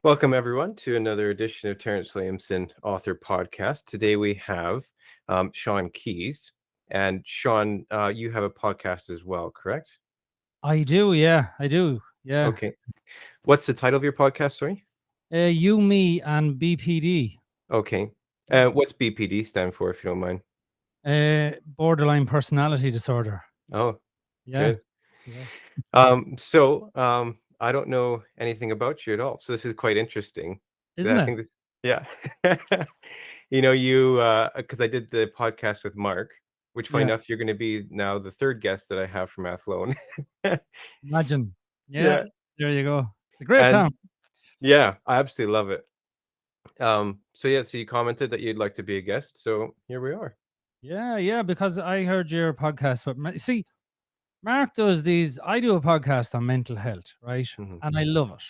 Welcome, everyone, to another edition of Terrence Williamson Author Podcast. Today we have Sean Keys. And Sean, you have a podcast as well, correct? I do, yeah, I do, yeah. Okay. What's the title of your podcast, sorry? You, Me, and BPD. Okay. What's BPD stand for, if you don't mind? Borderline personality disorder. Oh, Yeah, good. yeah. I don't know anything about you at all, so this is quite interesting. Isn't I it? think this, yeah. Because I did the podcast with Mark, which funny Yeah. enough, you're going to be now the third guest that I have from Athlone. Imagine. Yeah, Yeah, there you go. It's a great and town. yeah, I absolutely love it. So you commented that you'd like to be a guest, so here we are. Yeah, because I heard your podcast. See, Mark does these. I do a podcast on mental health, right? Hmm. And I love it.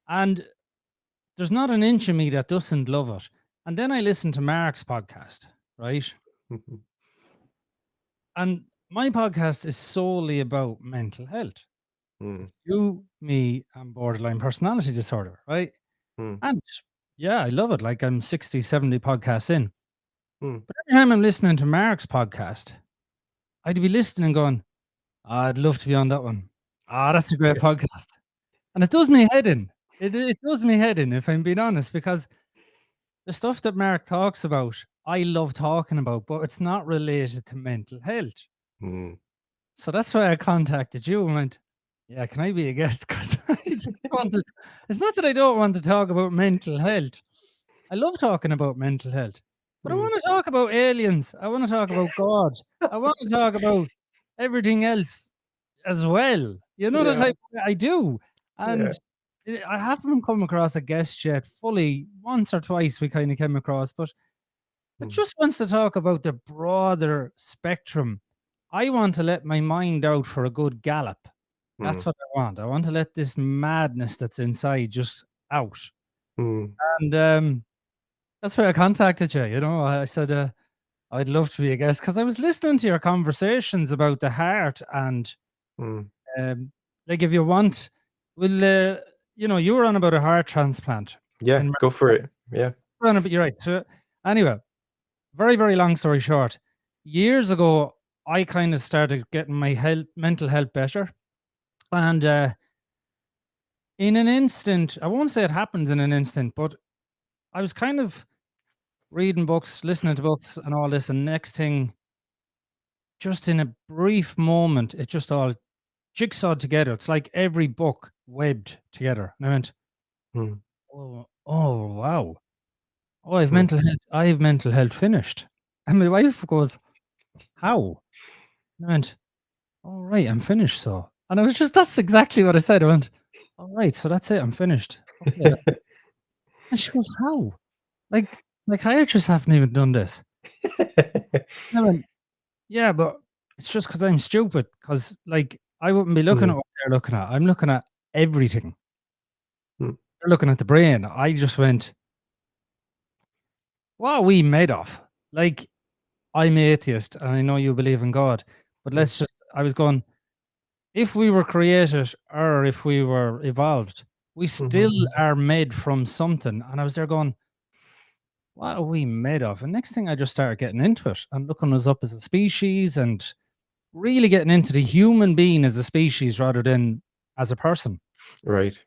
And there's not an inch of me that doesn't love it. And then I listen to Mark's podcast, right? And my podcast is solely about mental health. Mm, It's you, me, and borderline personality disorder, right? mm, And yeah, I love it. Like I'm 60, 70 podcasts in. mm. But every time I'm listening to Mark's podcast, I'd be listening and going, I'd love to be on that one. That's a great podcast. And it does me head in. It does me head in, if I'm being honest, because the stuff that Mark talks about, I love talking about, but it's not related to mental health. Mm. So that's why I contacted you and went, yeah, can I be a guest? Because I just want to. It's not that I don't want to talk about mental health. I love talking about mental health, but I Mm. want to talk about aliens. I want to talk about God. I want to talk about everything else as well. You know the Yeah, type I do. yeah. And I haven't come across a guest yet fully. Once or twice we kind of came across, but it Mm, just wants to talk about the broader spectrum. I want to let my mind out for a good gallop. That's mm, what I want. I want to let this madness that's inside just out. mm, And that's why I contacted you. You know, I said I'd love to be a guest because I was listening to your conversations about the heart and mm. um, like if you want, will you were on about a heart transplant. Yeah, In go for it. Yeah. You're right. So anyway, very, very long story short, years ago, I kind of started getting my mental health better. And in an instant, I won't say it happened in an instant, but I was kind of reading books, listening to books, and all this. And next thing, just in a brief moment, it just all jigsawed together. It's like every book webbed together. And I went, Mm, oh, wow. Oh, mm. I have mental health finished. And my wife goes, how? And I went, all right, I'm finished. So, and I was just, that's exactly what I said. I went, all right, so that's it. I'm finished. Okay. And she goes, how? Like, psychiatrists haven't even done this. And I went, yeah, but it's just because I'm stupid. Because, like, I wouldn't be looking at Mm, what they're looking at. I'm looking at everything. mm, They're looking at the brain. I just went, what are we made of? Like, I'm atheist and I know you believe in God, but mm, I was going, if we were created or if we were evolved, we mhm. still are made from something. And I was there going, what are we made of? And next thing I just started getting into it and looking us up as a species and really getting into the human being as a species rather than as a person. Right.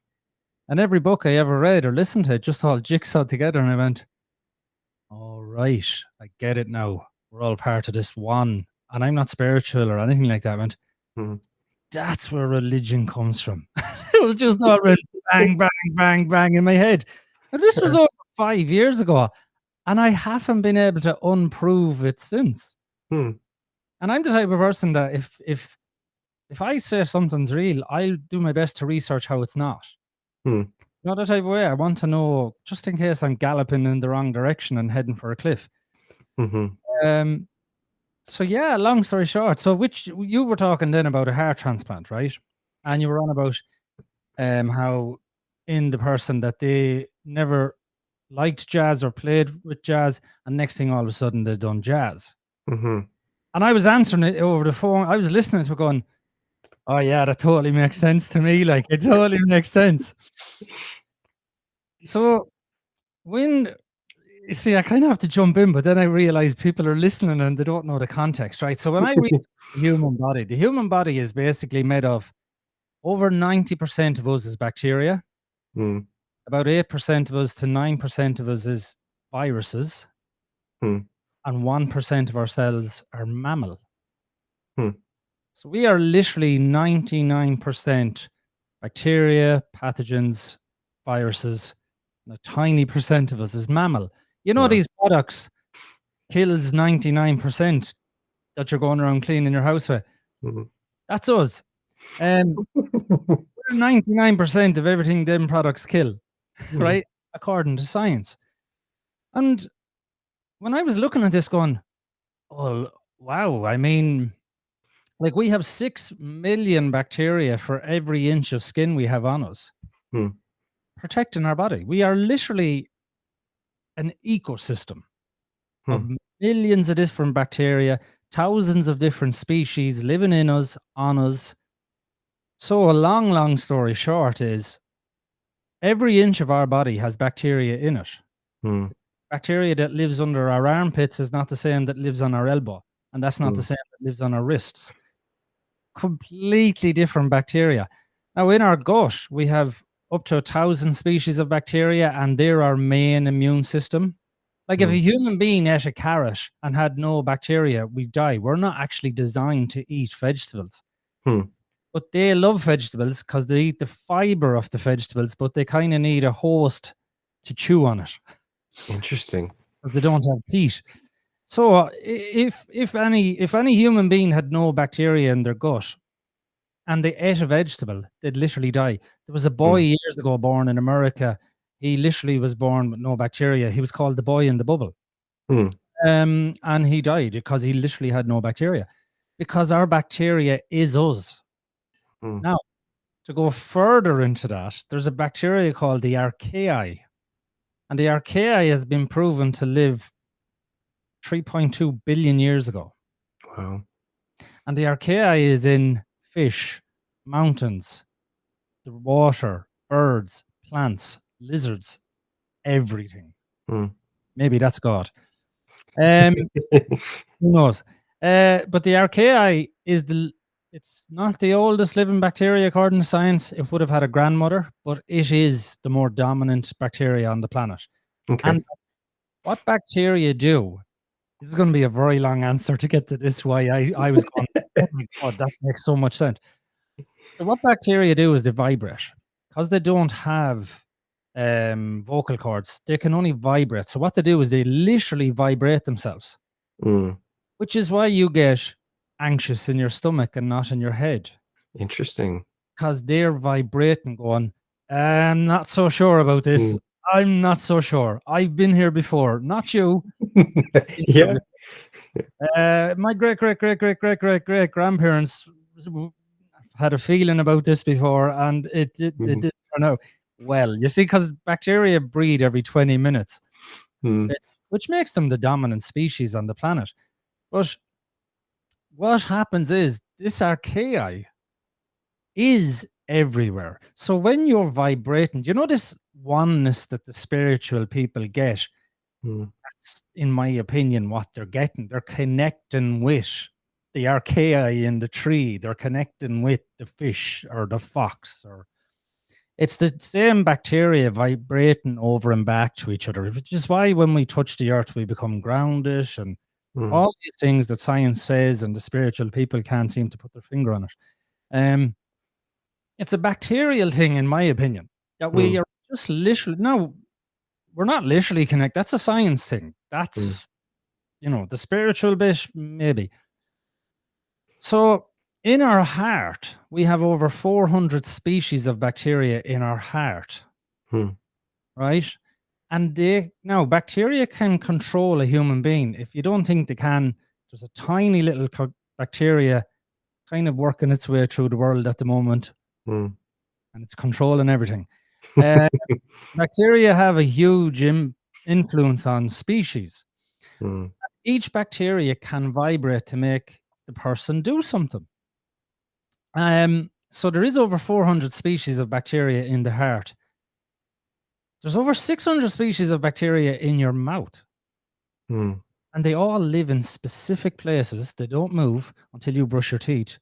And every book I ever read or listened to, it just all jigsawed together. And I went, all right, I get it now. We're all part of this one. And I'm not spiritual or anything like that. I went, Mm. that's where religion comes from. It was just all went bang, bang, bang, bang in my head. And this was over 5 years ago. And I haven't been able to unprove it since. Mm, And I'm the type of person that if I say something's real, I'll do my best to research how it's not. mm, Not the type of way. I want to know just in case I'm galloping in the wrong direction and heading for a cliff. mhm. Um, so yeah, long story short. So which you were talking then about a heart transplant, right? And you were on about how in the person that they never liked jazz or played with jazz, and next thing all of a sudden they've done jazz. Mhm. And I was answering it over the phone. I was listening to it going, oh yeah, that totally makes sense to me. Like it totally makes sense. So when you see, I kind of have to jump in, but then I realize people are listening and they don't know the context, right? So when I read the human body is basically made of over 90% of us is bacteria, Mm, about 8% of us to 9% of us is viruses, mm, and 1% of our cells are mammal. mm, So we are literally 99% bacteria, pathogens, viruses, and a tiny percent of us is mammal. You know, wow. these products kills 99% that you're going around cleaning your house with. Mhm. That's us. We're 99% of everything them products kill, Mm, right? According to science. And when I was looking at this going, oh, wow, I mean, like we have 6 million bacteria for every inch of skin we have on us, mm, protecting our body. We are literally an ecosystem mm, of millions of different bacteria, thousands of different species living in us, on us. So a long, long story short is every inch of our body has bacteria in it. mm, Bacteria that lives under our armpits is not the same that lives on our elbow, and that's not the mm, same that lives on our wrists. Completely different bacteria. Now, in our gut, we have up to 1,000 species of bacteria, and they're our main immune system. Like if a mm, human being ate a carrot and had no bacteria, we'd die. We're not actually designed to eat vegetables. mm. But they love vegetables because they eat the fiber of the vegetables, but they kind of need a host to chew on it Interesting. because they don't have teeth. So if any human being had no bacteria in their gut and they ate a vegetable, they'd literally die. There was a boy Mm, years ago born in America. He literally was born with no bacteria. He was called the boy in the bubble. mm, And he died because he literally had no bacteria. Because our bacteria is us. mm. Now, to go further into that, there's a bacteria called the archaea. And the archaea has been proven to live 3.2 billion years ago. Wow. And the archaea is in fish, mountains, the water, birds, plants, lizards, everything. Mm. Maybe that's God. Um, who knows? But the archaea is it's not the oldest living bacteria according to science. It would have had a grandmother, but it is the more dominant bacteria on the planet. Okay. And what bacteria do, this is going to be a very long answer to get to this why I was going, oh my God, that makes so much sense. So what bacteria do is they vibrate. Because they don't have vocal cords, they can only vibrate. So what they do is they literally vibrate themselves, Mm. which is why you get anxious in your stomach and not in your head. Interesting. Because they're vibrating, going, I'm not so sure about this. Mm. I'm not so sure. I've been here before. Not you. Been here Yeah. before. My great grandparents had a feeling about this before, and it Mhm. didn't turn out well. You see, because bacteria breed every 20 minutes, Mm, which makes them the dominant species on the planet. But what happens is this archaea is everywhere. So when you're vibrating, you know this oneness that the spiritual people get? mm, That's, in my opinion, what they're getting. They're connecting with the archaea in the tree. They're connecting with the fish or the fox, or it's the same bacteria vibrating over and back to each other, which is why when we touch the earth, we become grounded and mm, all these things that science says and the spiritual people can't seem to put their finger on it. Um, it's a bacterial thing, in my opinion, that we mm, are just literally no, we're not literally connected. That's a science thing. mm, That's the spiritual bit, maybe. So in our heart, we have over 400 species of bacteria in our heart, mm, right? And they now bacteria can control a human being. If you don't think they can, there's a tiny little bacteria kind of working its way through the world at the moment, mm. and it's controlling everything. Uh, Bacteria have a huge influence on species. Mm, Each bacteria can vibrate to make the person do something. So there is over 400 species of bacteria in the heart. There's over 600 species of bacteria in your mouth, Hmm. and they all live in specific places. They don't move until you brush your teeth,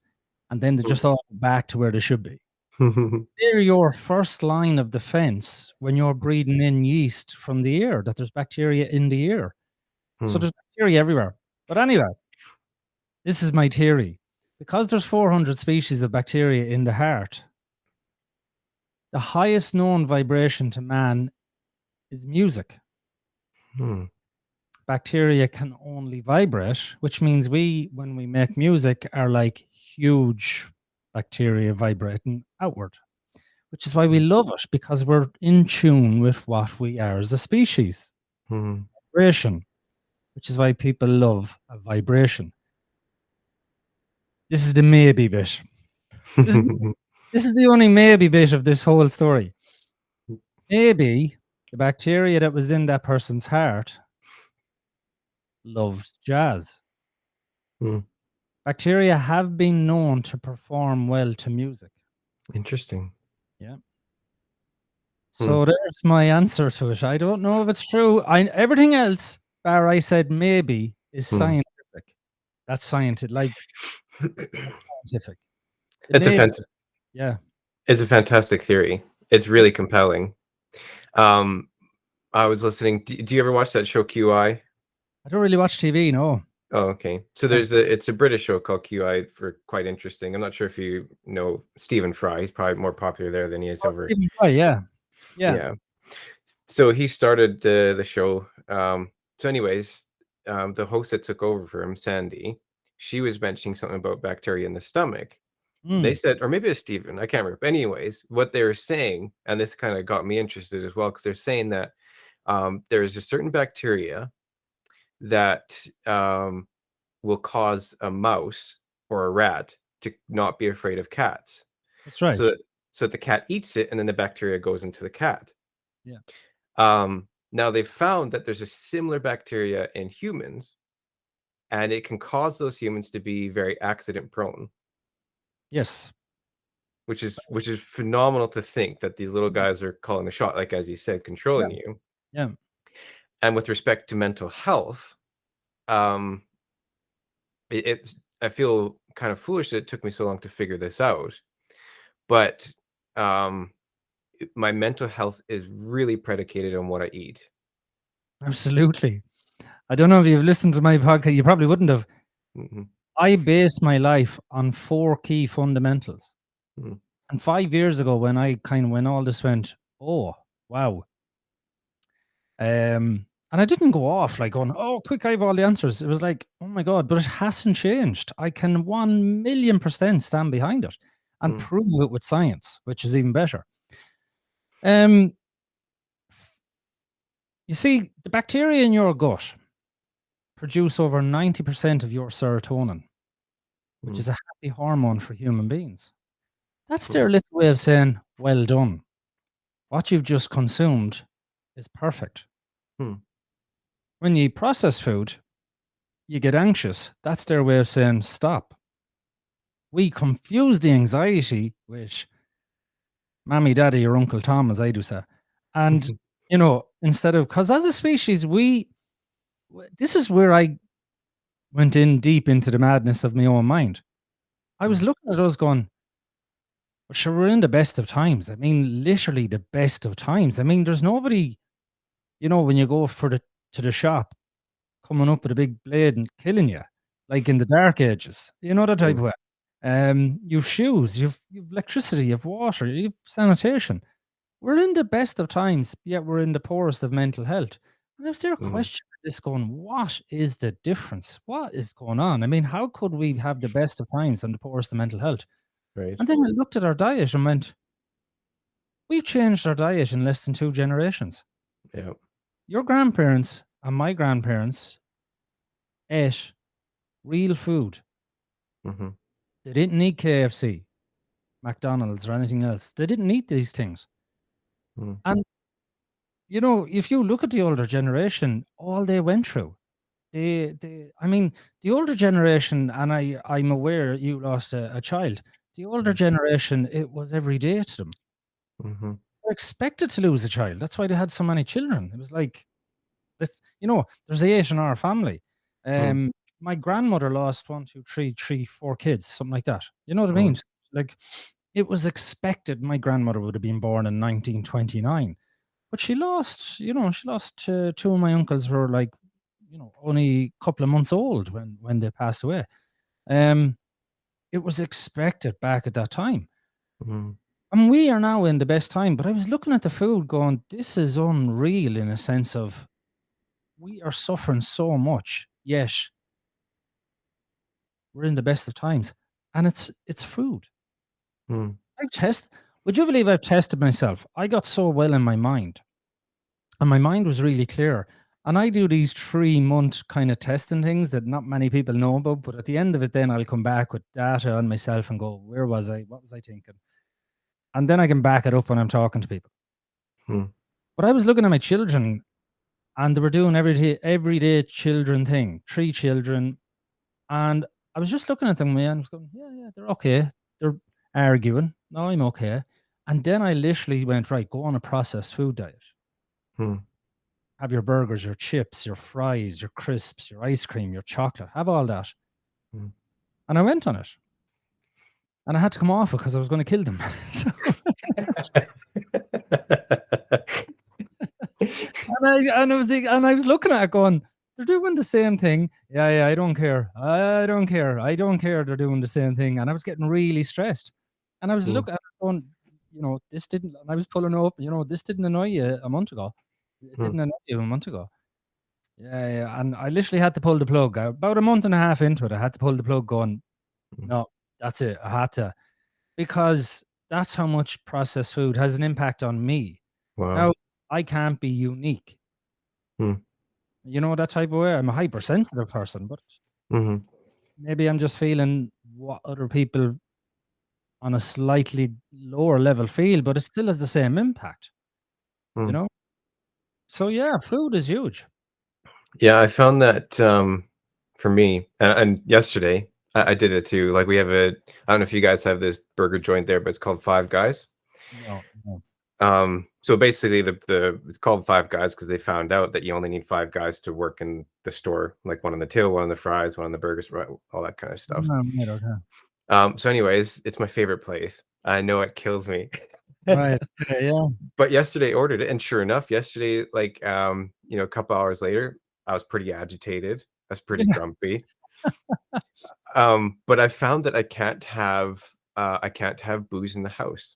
and then they just all go back to where they should be. They're your first line of defense when you're breathing in yeast from the air, that there's bacteria in the air. So Hmm. there's bacteria everywhere. But anyway, this is my theory. Because there's 400 species of bacteria in the heart, the highest known vibration to man is music. Hmm. Bacteria can only vibrate, which means we, when we make music, are like huge bacteria vibrating outward, which is why we love it, because we're in tune with what we are as a species. Hmm. Vibration, which is why people love a vibration. This is the maybe bit. This is, this is the only maybe bit of this whole story. Maybe the bacteria that was in that person's heart loved jazz. Hmm. Bacteria have been known to perform well to music. Interesting. Yeah. Hmm. So there's my answer to it. I don't know if it's true. Everything else, bar I said maybe, is Hmm. scientific. That's scientific, like scientific. It It's a may, fant- yeah. it's a fantastic theory. It's really compelling. Um, I was listening. Do you ever watch that show QI? I don't really watch TV, no. Oh, okay. So Yeah. it's a British show called QI for quite interesting. I'm not sure if you know Stephen Fry. He's probably more popular there than he is Oh, over. Stephen Fry, yeah. Yeah. Yeah. So he started the show. So anyways, the host that took over for him, Sandy, she was mentioning something about bacteria in the stomach. They Mm, said, or maybe it's Stephen, I can't remember. But anyways, what they were saying, and this kind of got me interested as well, because they're saying that there is a certain bacteria that will cause a mouse or a rat to not be afraid of cats. that's So right. that the cat eats it and then the bacteria goes into the cat. Yeah. Now they've found that there's a similar bacteria in humans, and it can cause those humans to be very accident prone, Yes. which is phenomenal to think that these little Mm, guys are calling the shot, like as you said, yeah. controlling you. Yeah. And with respect to mental health, um, it I feel kind of foolish that it took me so long to figure this out, but um, my mental health is really predicated on what I eat. Absolutely. I don't know if you've listened to my podcast. You probably wouldn't have. Mhm, I base my life on 4 key fundamentals. mhm, And 5 years ago, when all this went, "Oh, wow." And I didn't go off like going, "Oh, quick, I have all the answers." It was like, "Oh my god," but it hasn't changed. I can 1,000,000% stand behind it and mhm, prove it with science, which is even better. Um, you see, the bacteria in your gut produce over 90% of your serotonin, which mhm, is a happy hormone for human beings. That's mhm, their little way of saying, "Well done. What you've just consumed is perfect." mhm, When you eat processed food, you get anxious. That's their way of saying, "Stop." We confuse the anxiety with mommy, daddy, or Uncle Tom, as I do say. And, mhm, instead of, because as a species, this is where I went in deep into the madness of my own mind. I was mhm, looking at us going, "Well, sure, we're in the best of times." I mean, literally the best of times. I mean, there's nobody, when you go to the shop, coming up with a big blade and killing you, like in the dark ages. You know that type mhm, of way. You've shoes, you've electricity, you've water, you've sanitation. We're in the best of times, yet we're in the poorest of mental health. And if there a mhm, question this going, what is the difference? What is going on? I mean, how could we have the best of times and the poorest of mental health? right. And then I looked at our diet and went, we've changed our diet in less than 2 generations. Yeah. Your grandparents and my grandparents ate real food. Mhm, They didn't eat KFC, McDonald's, or anything else. They didn't eat these things. mhm, And, if you look at the older generation, all they went through, I mean, the older generation, and I'm aware you lost a child. The older mhm, generation, it was every day to them. mhm, were expected to lose a child. That's why they had so many children. It was like, there's 8 in our family. Mm, My grandmother lost 1, 2, 3, 3, 4 kids, something like that. You know what I mean? mm, Like, it was expected. My grandmother would have been born in 1929, but she lost 2 of my uncles were like, only a couple of months old when they passed away. Um, it was expected back at that time. mm, And we are now in the best time, but I was looking at the food going, this is unreal in a sense of we are suffering so much, yet we're in the best of times. And it's food. mm, I've test Would you believe I've tested myself? I got so well in my mind, and my mind was really clear. And I do these 3-month kind of testing things that not many people know about, but at the end of it, then I'll come back with data on myself and go, where was I? What was I thinking? And then I can back it up when I'm talking to people. mm, But I was looking at my children, and they were doing everyday children thing, 3 children, and I was just looking at them, man, I was going, "Yeah, yeah, they're okay." They're arguing. "No, I'm okay." And then I literally went, "Right, go on a processed food diet. mm, Have your burgers, your chips, your fries, your crisps, your ice cream, your chocolate. Have all that." mm. And I went on it, and I had to come off it because I was gonna kill them. So and I was looking at it going, they're doing the same thing. Yeah, yeah, I don't care. I don't care. I don't care. They're doing the same thing. And I was getting really stressed. And I was Mm, looking at it going, this didn't, and I was pulling up, this didn't annoy you a month ago. It mm, didn't annoy you a month ago. Yeah, yeah. And I literally had to pull the plug. About a month and a half into it, I had to pull the plug going, mm. no, that's it. I had to, because that's how much processed food has an impact on me. Now, Wow. I can't be unique. Mm, That type of way. I'm a hypersensitive person, but mhm, maybe I'm just feeling what other people on a slightly lower level feel, but it still has the same impact, you mm. know? So yeah, food is huge. Yeah, I found that, for me and yesterday, I did it too, like, we have I don't know if you guys have this burger joint there, but it's called Five Guys. No, no. So basically it's called Five Guys because they found out that you only need 5 guys to work in the store, like, 1 on the till, 1 on the fries, 1 on the burgers, right, all that kinda stuff. No, right, okay. So anyways, it's my favorite place. I know it kills me. Right. Okay, yeah. But yesterday ordered it, and sure enough, yesterday, like, a couple hours later, I was pretty agitated. I was pretty Yeah. grumpy. But I found that I can't have booze in the house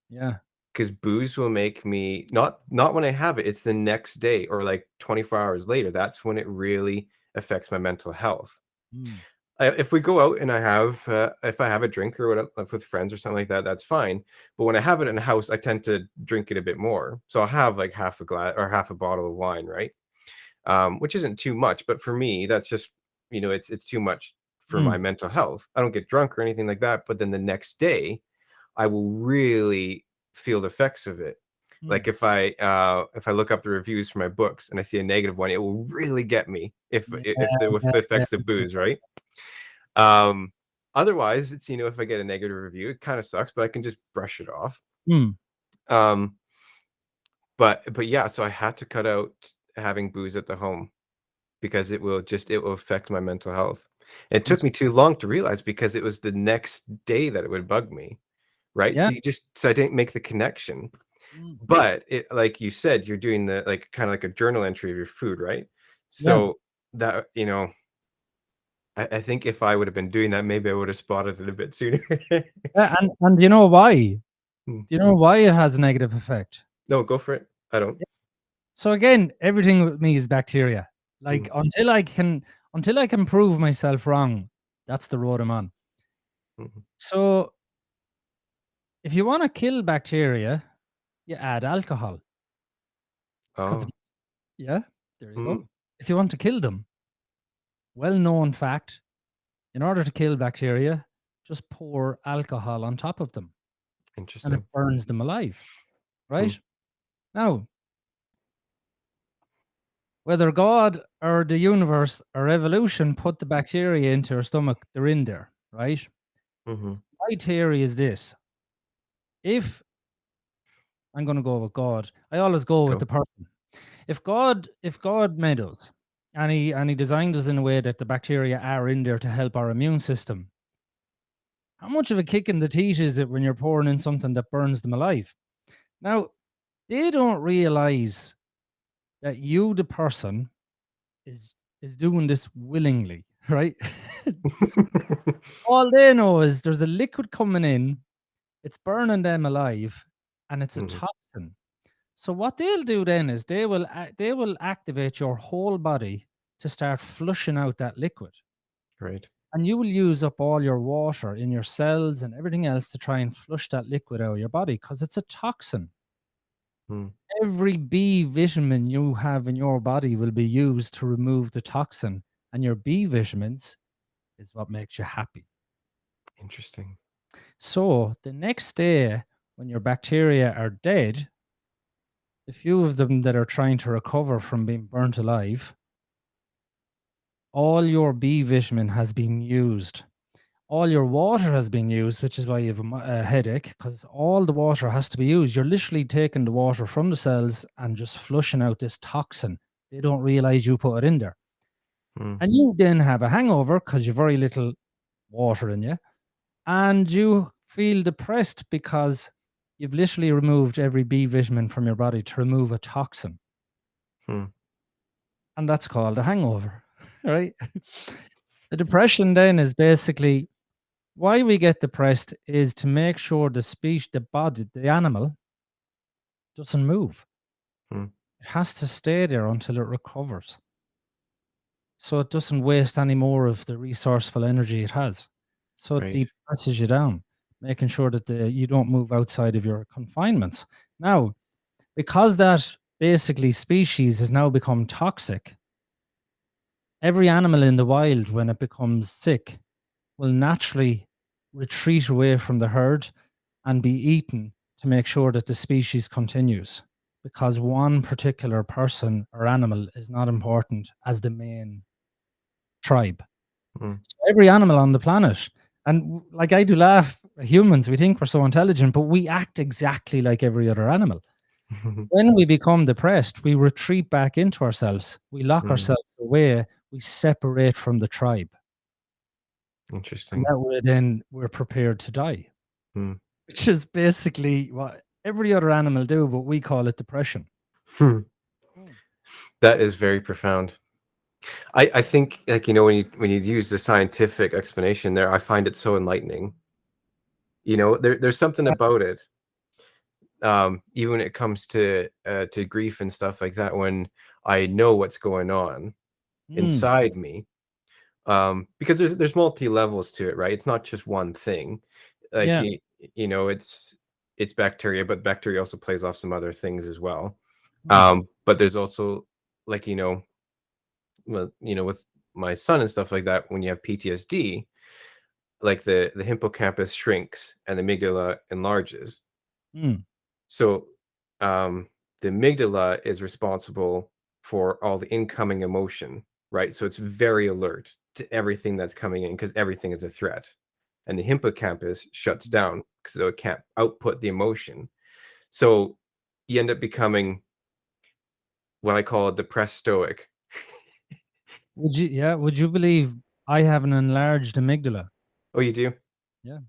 Yeah. because booze will make me not when I have it, it's the next day or like 24 hours later. That's when it really affects my mental health. Mm, If we go out and if I have a drink or whatever like with friends or something like that, that's fine. But when I have it in the house, I tend to drink it a bit more. So I'll have like half a glass or half a bottle of wine, right? Which isn't too much, but for me, that's just it's too much for my mm, mental health. I don't get drunk or anything like that, but then the next day, I will really feel the effects of it. mm. Like if I look up the reviews for my books and I see a negative one, it will really get me Yeah, if the with yeah, the yeah. effects of booze, right? Um, Otherwise, it's if I get a negative review, it kind of sucks, but I can just brush it off. Mm, Um, but yeah, so I had to cut out having booze at the home because it will affect my mental health. It took that's me too long to realize because it was the next day that it would bug me, right? yeah. So I didn't make the connection. Mm, But it like you said, you're doing the like kind of like a journal entry of your food, right? yeah. So that I think if I would have been doing that, maybe I would have spotted it a bit sooner. Yeah, and do you know why? Hmm. Do you know why it has a negative effect? No, go for it. I don't. So again, everything with me is bacteria. Like Mm, until I can prove myself wrong, that's the road I'm on. mhm. So if you want to kill bacteria, you add alcohol. Because Oh. yeah, there you Mm, go. If you want to kill them, well-known fact, in order to kill bacteria, just pour alcohol on top of them and it interesting. burns them alive. Mm, Right? Now, whether God or the universe or evolution put the bacteria into our stomach, they're in there, right? mhm, My theory is this: if I'm going to go with God. I always go with Go. the person. If God made us and he designed us in a way that the bacteria are in there to help our immune system, how much of a kick in the teeth is it when you're pouring in something that burns them alive? Now, they don't realize that you, the person, is doing this willingly, right? All they know is there's a liquid coming in, it's burning them alive, and it's a Mhm. toxin. So what they'll do then is they will activate your whole body to start flushing out that liquid. Right. And you will use up all your water in your cells and everything else to try and flush that liquid out of your body because it's a toxin. Mm. Every B vitamin you have in your body will be used to remove the toxin, and your B vitamins is what makes you happy. Interesting. So the next day, when your bacteria are dead, the few of them that are trying to recover from being burnt alive, all your B vitamin has been used. All your water has been used, which is why you have a headache, because all the water has to be used. You're literally taking the water from the cells and just flushing out this toxin. They don't realize you put it in there. Mm. And you then have a hangover because you've very little water in you. And you feel depressed because you've literally removed every B vitamin from your body to remove a toxin. Mm. And that's called a hangover, right? The depression then is basically why we get depressed is to make sure the body, the animal doesn't move. Mm. It has to stay there until it recovers. So it doesn't waste any more of the resourceful energy it has. So it Right. depresses you down, making sure that you don't move outside of your confinements. Now, because that basically species has now become toxic, every animal in the wild, when it becomes sick, will naturally retreat away from the herd and be eaten to make sure that the species continues. Because one particular person or animal is not important as the main tribe. Mm. So every animal on the planet, and like I do laugh, humans, we think we're so intelligent, but we act exactly like every other animal. When we become depressed, we retreat back into ourselves, we lock Mm. ourselves away, we separate from the tribe. And Interesting. that way, then we're prepared to die, Mm. which is basically what every other animal do, but we call it depression. Hmm. Mm. That is very profound. I think, like, when you use the scientific explanation there, I find it so enlightening. There's something Yeah. about it, even when it comes to grief and stuff like that, when I know what's going on Mm. inside me, because there's multi levels to it, right? It's not just one thing. Like, Yeah. it's bacteria, but bacteria also plays off some other things as well. Mm. But there's also, like, well, with my son and stuff like that, when you have PTSD, like the hippocampus shrinks and the amygdala enlarges. Mm. So, the amygdala is responsible for all the incoming emotion, right? So it's very alert to everything that's coming in because everything is a threat. And the hippocampus shuts down because it can't output the emotion. So you end up becoming what I call a depressed stoic. Would you believe I have an enlarged amygdala? Oh, you do? Yeah.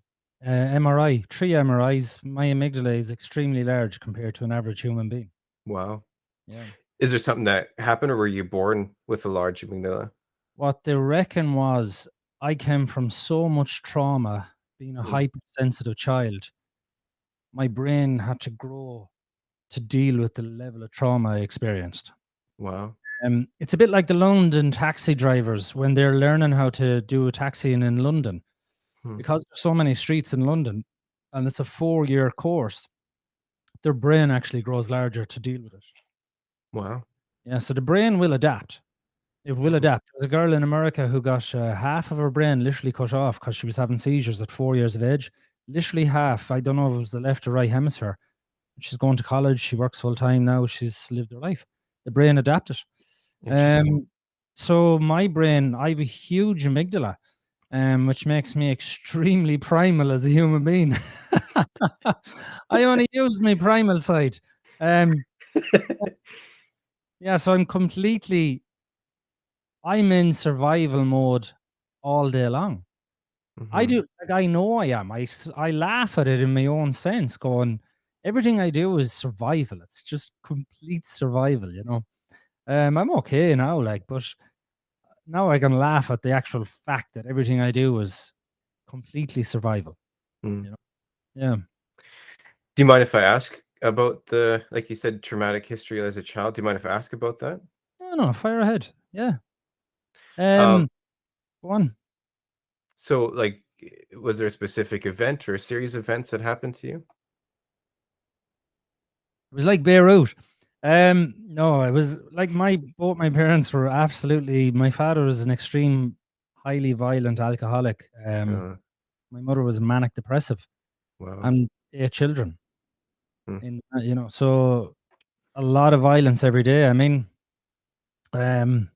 MRI, 3 MRIs. My amygdala is extremely large compared to an average human being. Wow. Yeah. Is there something that happened, or were you born with a large amygdala? What they reckon was I came from so much trauma, being a Mm. hypersensitive child. My brain had to grow to deal with the level of trauma I experienced. Wow. It's a bit like the London taxi drivers when they're learning how to do taxiing in London. Hmm. Because there's so many streets in London and it's a 4-year course, their brain actually grows larger to deal with it. Wow. Yeah, so the brain will adapt. It will Mhm. adapt. There's a girl in America who got half of her brain literally cut off because she was having seizures at 4 years of age. Literally half. I don't know if it was the left or right hemisphere. She's going to college. She works full time now. She's lived her life. The brain adapted. Interesting. Um, so my brain, I have a huge amygdala. which makes me extremely primal as a human being. I only use my primal side. Um, yeah, so I'm in survival mode all day long. I Mhm. do, like, I know I am. I laugh at it in my own sense, going, everything I do is survival. It's just complete survival, you know. I'm okay now, like, but now I can laugh at the actual fact that everything I do is completely survival, Mm. you know. Yeah. Do you mind if I ask about the, like you said, traumatic history as a child? Do you mind if I ask about that? No, no, fire ahead. Yeah. Um, Go on. so like, was there a specific event or a series of events that happened to you? It was like Beirut. No, it was like both my parents were absolutely. My father was an extreme, highly violent alcoholic. Uh, My mother was manic depressive wow. and 8 children. Mm, So a lot of violence every day. I mean, um,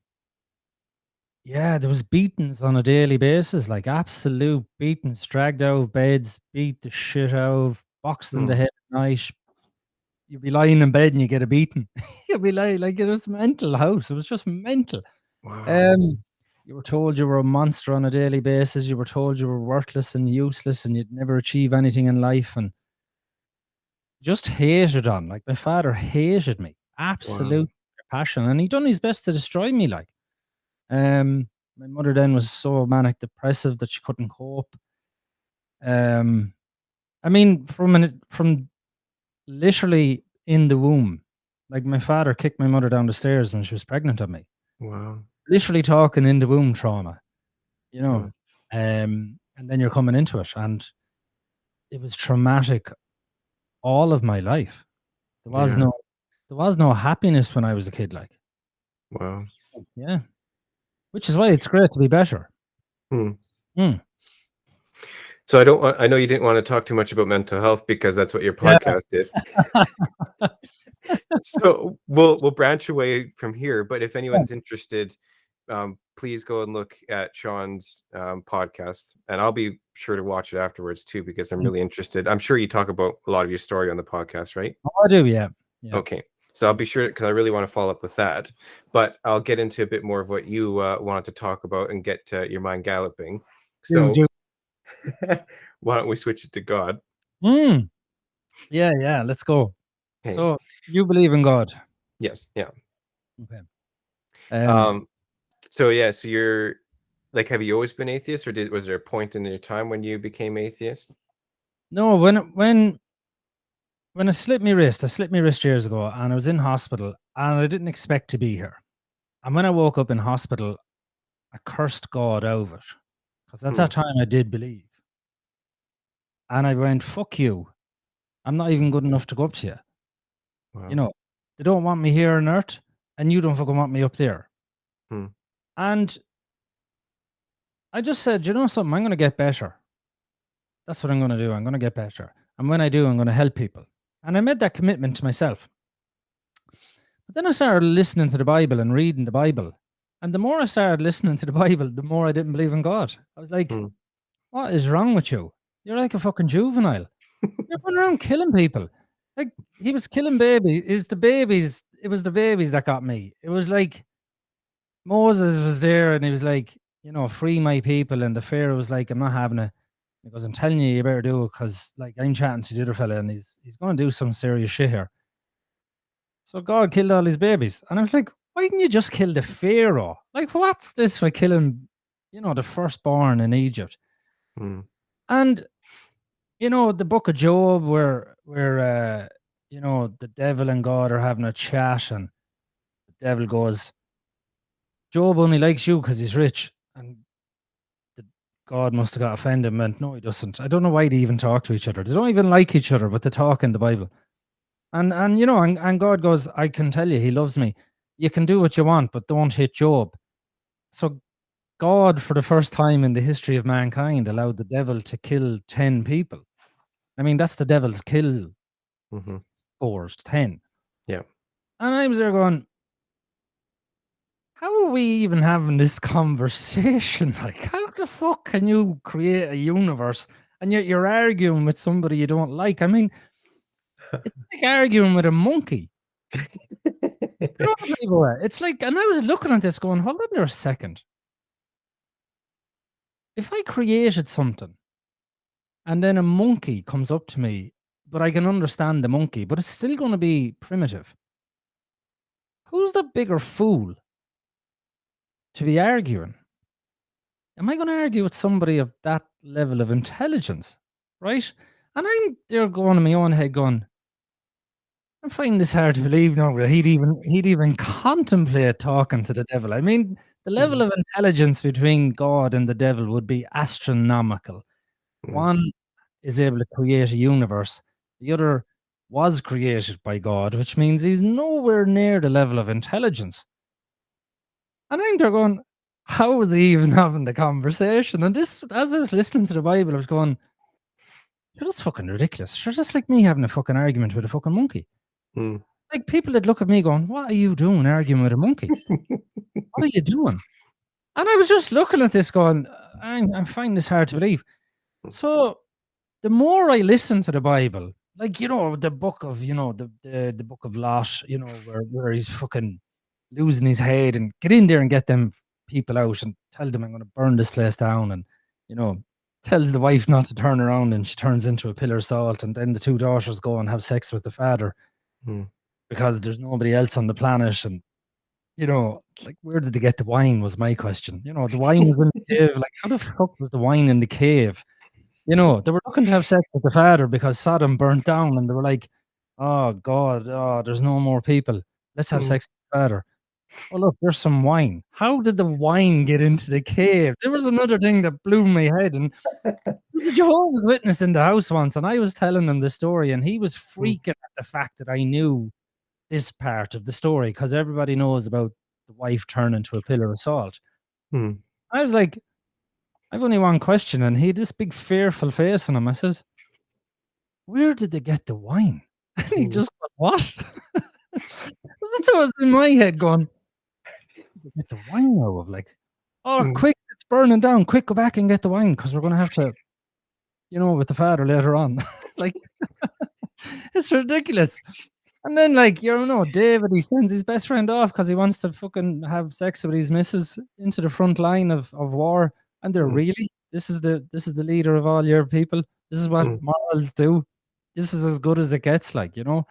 yeah, there was beatings on a daily basis, like absolute beatings, dragged out of beds, beat the shit out of, boxed in the mm, head at night. You'd be lying in bed and you get a beating. You'd be lying like it was mental house. It was just mental. wow. Um, you were told you were a monster on a daily basis. You were told you were worthless and useless and you'd never achieve anything in life, and just hated on. Like my father hated me, Wow. absolute passion, and he done his best to destroy me. Like, my mother then was so manic depressive that she couldn't cope. Um, I mean, from literally in the womb, like my father kicked my mother down the stairs when she was pregnant of me. Wow. Literally talking in the womb trauma, you know. Mm, And then you're coming into it, and it was traumatic all of my life. There was yeah. no, there was no happiness when I was a kid. Like, Wow. yeah, which is why it's great to be better. Hmm. Mm. So I know you didn't want to talk too much about mental health because that's what your Yeah. podcast is. So we'll branch away from here, but if anyone's interested, please go and look at Sean's podcast, and I'll be sure to watch it afterwards too because I'm Mm. really interested. I'm sure you talk about a lot of your story on the podcast, right? Oh, I do, yeah. Yeah. Okay, so I'll be sure because I really want to follow up with that, but I'll get into a bit more of what you wanted to talk about and get your mind galloping. Do, So do. why don't we switch it to God? Mm. Yeah, yeah, let's go. Okay. So, you believe in God? Yes. Yeah. Okay. Um, Um, so yeah, so you're like, have you always been atheist, or was there a point in your time when you became atheist? no, when I slipped my wrist years ago, and I was in hospital, and I didn't expect to be here. And when I woke up in hospital, I cursed God out of it, because at Hmm. that time I did believe, and I went, "Fuck you! I'm not even good enough to go up to you. You Wow. know, they don't want me here on earth, and you don't fucking want me up there." Hmm. And I just said, "You know something? I'm going to get better. That's what I'm going to do. I'm going to get better, and when I do, I'm going to help people." And I made that commitment to myself. But then I started listening to the Bible and reading the Bible. And the more I started listening to the Bible, the more I didn't believe in God. I was like, Hmm. what is wrong with you? You're like a fucking juvenile. You're running around killing people. Like, he was killing babies. It was the babies that got me. It was like Moses was there and he was like, free my people. And the Pharaoh was like, I'm not having it. He goes, I'm telling you, you better do it because, like, I'm chatting to the other fella and he's going to do some serious shit here. So God killed all his babies. And I was like, why didn't you just kill the Pharaoh? Like, what's this for killing, the firstborn in Egypt? Hmm. And, the book of Job where the devil and God are having a chat and the devil goes, Job only likes you because he's rich. And the, God must have got offended and went, no, he doesn't. I don't know why they even talk to each other. They don't even like each other, but they talk in the Bible. And God goes, I can tell you, he loves me. You can do what you want, but don't hit Job. So God, for the first time in the history of mankind, allowed the devil to kill 10 people. I mean, that's the devil's kill Hmm. scores, 10. Yeah. And I was there going, how are we even having this conversation? Like, how the fuck can you create a universe and yet you're arguing with somebody you don't like? I mean, it's like arguing with a monkey. You know what I'm talking about? It's like, and I was looking at this going, hold on there a second. If I created something and then a monkey comes up to me, but I can understand the monkey, but it's still going to be primitive. Who's the bigger fool to be arguing? Am I going to argue with somebody of that level of intelligence? Right? And I'm there going in my own head going, I'm finding this hard to believe now that he'd even contemplate talking to the devil. I mean, the level Mm, of intelligence between God and the devil would be astronomical. mm, One is able to create a universe. The other was created by God, which means he's nowhere near the level of intelligence. And I'm there going, how is he even having the conversation? And this, as I was listening to the Bible, I was going, sure, that's fucking ridiculous. Sure, that's like me having a fucking argument with a fucking monkey. mm. Like people that look at me going, what are you doing arguing with a monkey? What are you doing? And I was just looking at this going, I'm finding this hard to believe. So the more I listen to the Bible, like the book of the book of Lot, where he's fucking losing his head and get in there and get them people out and tell them I'm going to burn this place down, and you know tells the wife not to turn around and she turns into a pillar of salt, and then the two daughters go and have sex with the father Mm, because there's nobody else on the planet, and like where did they get the wine was my question. The wine was in the cave. Like how the fuck was the wine in the cave? They were looking to have sex with the father because Sodom burnt down, and they were like, "Oh God, oh, there's no more people. Let's have mm, sex with the father." Oh look, there's some wine. How did the wine get into the cave? There was another thing that blew my head, and there was a Jehovah's Witness in the house once, and I was telling him the story, and he was mm, freaking at the fact that I knew this part of the story because everybody knows about the wife turning into a pillar of salt. mm, I was like, I've only one question, and he had this big fearful face on him. I says, where did they get the wine? And he mm, just went, what? That's what was in my head going, get the wine out of like, oh, mm, quick, it's burning down. Quick, go back and get the wine because we're going to have to, with the father later on. Like, it's ridiculous. And then, like, David, he sends his best friend off because he wants to fucking have sex with his missus into the front line of war. And they're mm, really, this is the leader of all your people. This is what mm, morals do. This is as good as it gets, like. mm,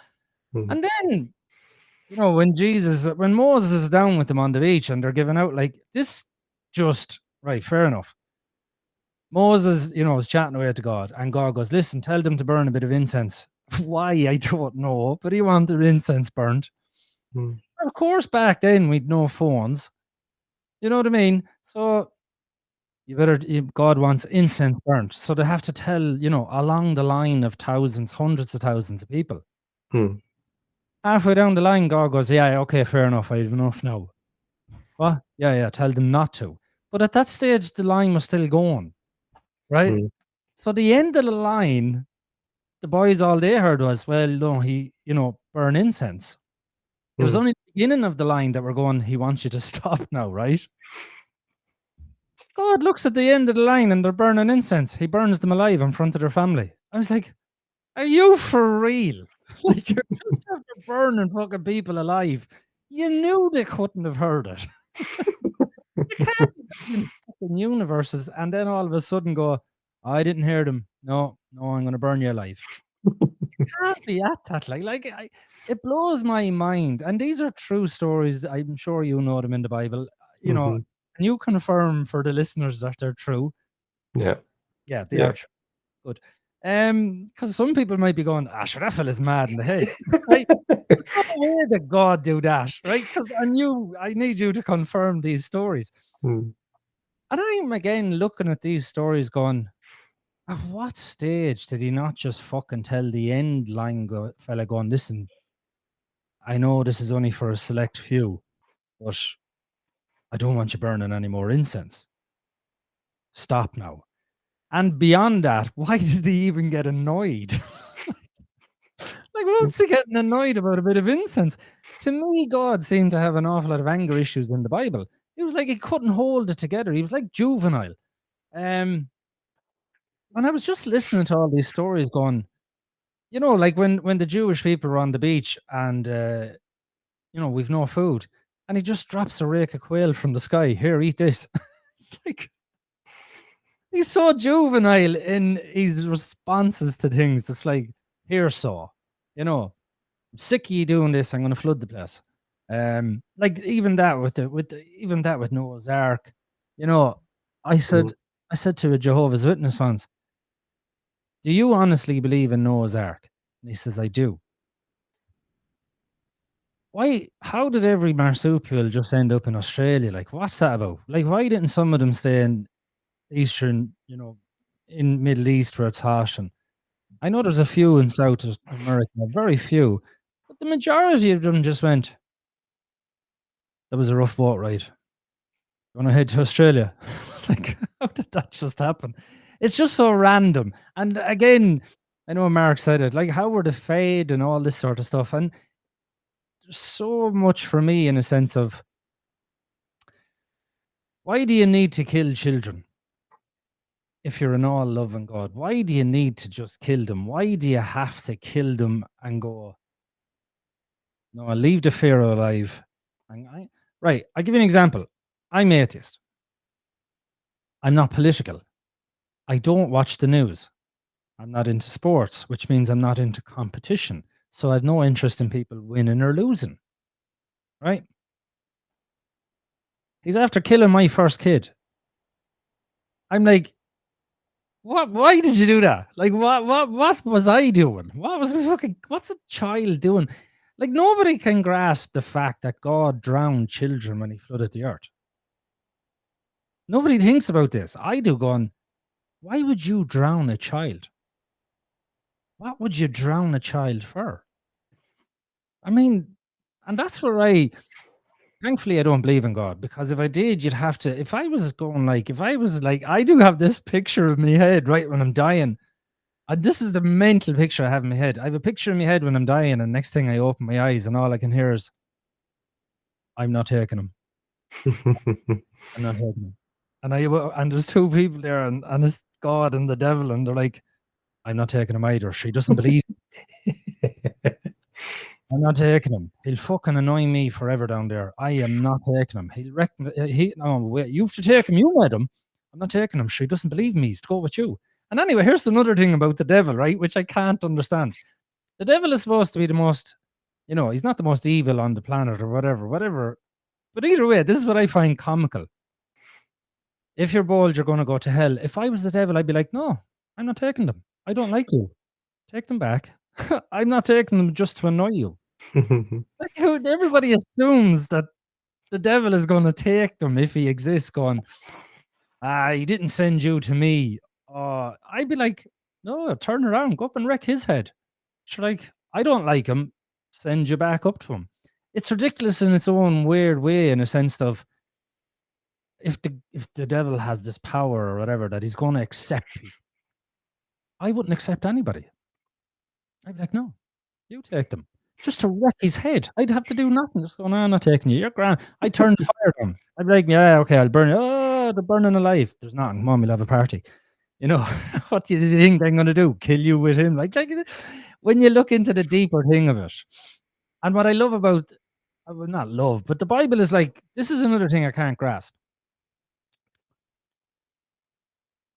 And then, when Moses is down with them on the beach and they're giving out like this, just right, fair enough. Moses, is chatting away to God, and God goes, "Listen, tell them to burn a bit of incense." Why, I don't know, but he wanted incense burned. mm, Of course, back then we'd no phones. You know what I mean? So God wants incense burnt. So they have to tell, along the line of thousands, hundreds of thousands of people. mm, Halfway down the line, God goes, "Yeah, okay, fair enough. I have enough now." What? Yeah, yeah, tell them not to. But at that stage, the line was still going, right? mm, So the end of the line, the boys, all they heard was, well, no, burn incense. It was mm. only the beginning of the line that we're going, he wants you to stop now, right? God looks at the end of the line and they're burning incense. He burns them alive in front of their family. I was like, are you for real? Like, you're just after burning fucking people alive. You knew they couldn't have heard it. You can't be in fucking universes and then all of a sudden go, I didn't hear them. No, no, I'm going to burn you alive. Can't be at that. It blows my mind. And these are true stories. I'm sure you know them in the Bible. Mhm. Can you confirm for the listeners that they're true? Yeah. Yeah, they Yeah. are true. Good. Because some people might be going, sure, that fella's mad in the head. Right? There's no way that God do that, right? Because I need you to confirm these stories. Mm, And I'm again looking at these stories going, at what stage did he not just fucking tell the end line fella going, listen, I know this is only for a select few, but I don't want you burning any more incense. Stop now. And beyond that, why did he even get annoyed? Like, mm, what's he getting annoyed about a bit of incense? To me, God seemed to have an awful lot of anger issues in the Bible. It was like he couldn't hold it together. He was like juvenile. Um, and I was just listening to all these stories going, like when the Jewish people were on the beach and we've no food, and he just drops a rake of quail from the sky. Here, eat this. It's like he's so juvenile in his responses to things. It's like, here, so, I'm sick of you doing this. I'm going to flood the place. Like even that even that with Noah's Ark, you know, I said, Mhm. I said to a Jehovah's Witness once, "Do you honestly believe in Noah's Ark?" And he says, "I do." Why? How did every marsupial just end up in Australia? Like, what's that about? Like, why didn't some of them stay in Eastern, in Middle East where it's hot? And I know there's a few in South America, very few, but the majority of them just went. That was a rough boat ride. You want to head to Australia? Like, how did that just happen? It's just so random. And again, I know Mark said it. Like, how were they fed and all this sort of stuff? And there's so much for me in a sense of why do you need to kill children if you're an all loving God? Why do you need to just kill them? Why do you have to kill them and go, no, I'll leave the Pharaoh alive? Right, I'll give you an example. I'm atheist. I'm not political. I don't watch the news. I'm not into sports, which means I'm not into competition. So I have no interest in people winning or losing. Right? He's after killing my first kid. I'm like, what? Why did you do that? Like, what was I doing? What's a child doing? Like, nobody can grasp the fact that God drowned children when he flooded the earth. Nobody thinks about this. I do going, why would you drown a child? What would you drown a child for? I mean, and that's where thankfully I don't believe in God, because if I did, you'd have to, if I was like, I do have this picture of my head right when I'm dying. And this is the mental picture I have in my head. I have a picture in my head when I'm dying, and next thing I open my eyes, and all I can hear is, I'm not taking him. I'm not taking him. And there's two people there, and it's God and the devil, and they're like, I'm not taking him either. She doesn't believe. I'm not taking him. He'll fucking annoy me forever down there. I am not taking him. He'll wreck me. No, wait, you have to take him. You made him. I'm not taking him. She doesn't believe me. He's to go with you. And anyway, here's another thing about the devil, right? Which I can't understand. The devil is supposed to be the most, he's not the most evil on the planet or whatever. But either way, this is what I find comical. If you're bold, you're going to go to hell. If I was the devil, I'd be like, no, I'm not taking them. I don't like you. Take them back. I'm not taking them just to annoy you. Like, everybody assumes that the devil is going to take them if he exists, going, he didn't send you to me. I'd be like, no, turn around, go up and wreck his head. She's like, I don't like him. Send you back up to him. It's ridiculous in its own weird way, in a sense of if the devil has this power or whatever that he's going to accept people. I wouldn't accept anybody. I'd be like, no, you take them. Just to wreck his head. I'd have to do nothing. Just go, no, I'm not taking you. You're grand. I'd turn the fire down. I'd be like, yeah, okay, I'll burn you. Oh, they're burning alive. There's nothing. Mom, we'll have a party. What do you think I'm going to do? Kill you with him? Like, when you look into the deeper thing of it. And what I love about, well, not love, but the Bible is like, this is another thing I can't grasp.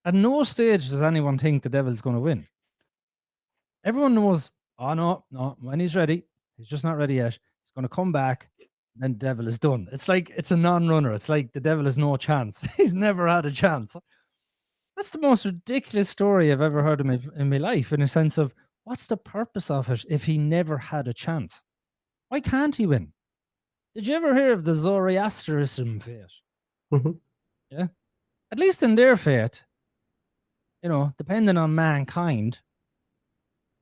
At no stage does anyone think the devil's going to win. Everyone knows, oh, no, when he's ready, he's just not ready yet. He's going to come back, and then the devil is done. It's like, it's a non-runner. It's like the devil has no chance. He's never had a chance. That's the most ridiculous story I've ever heard in my life, in a sense of, what's the purpose of it if he never had a chance? Why can't he win? Did you ever hear of the Zoroastrianism faith? Mhm. Yeah. At least in their faith, depending on mankind,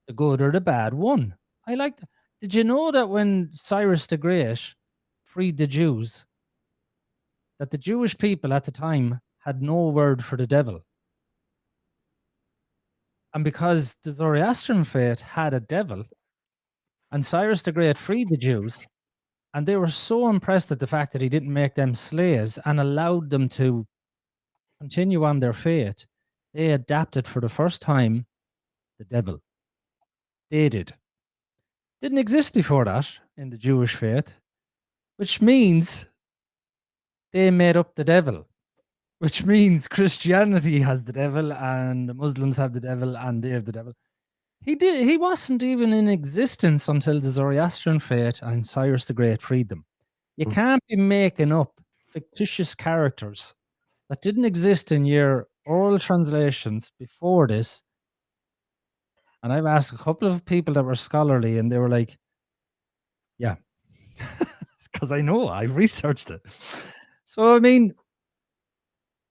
the good or the bad won. I like that. Did you know that when Cyrus the Great freed the Jews, that the Jewish people at the time had no word for the devil? And because the Zoroastrian faith had a devil, and Cyrus the Great freed the Jews, And they were so impressed at the fact that he didn't make them slaves and allowed them to continue on their faith. They adapted for the first time the devil. They did. Didn't exist before that in the Jewish faith, which means they made up the devil, which means Christianity has the devil and the Muslims have the devil and they have the devil. He wasn't even in existence until the Zoroastrian faith and Cyrus the Great freed them. You can't be making up fictitious characters that didn't exist in your oral translations before this. And I've asked a couple of people that were scholarly and they were like, yeah, because I know I've researched it. So, I mean,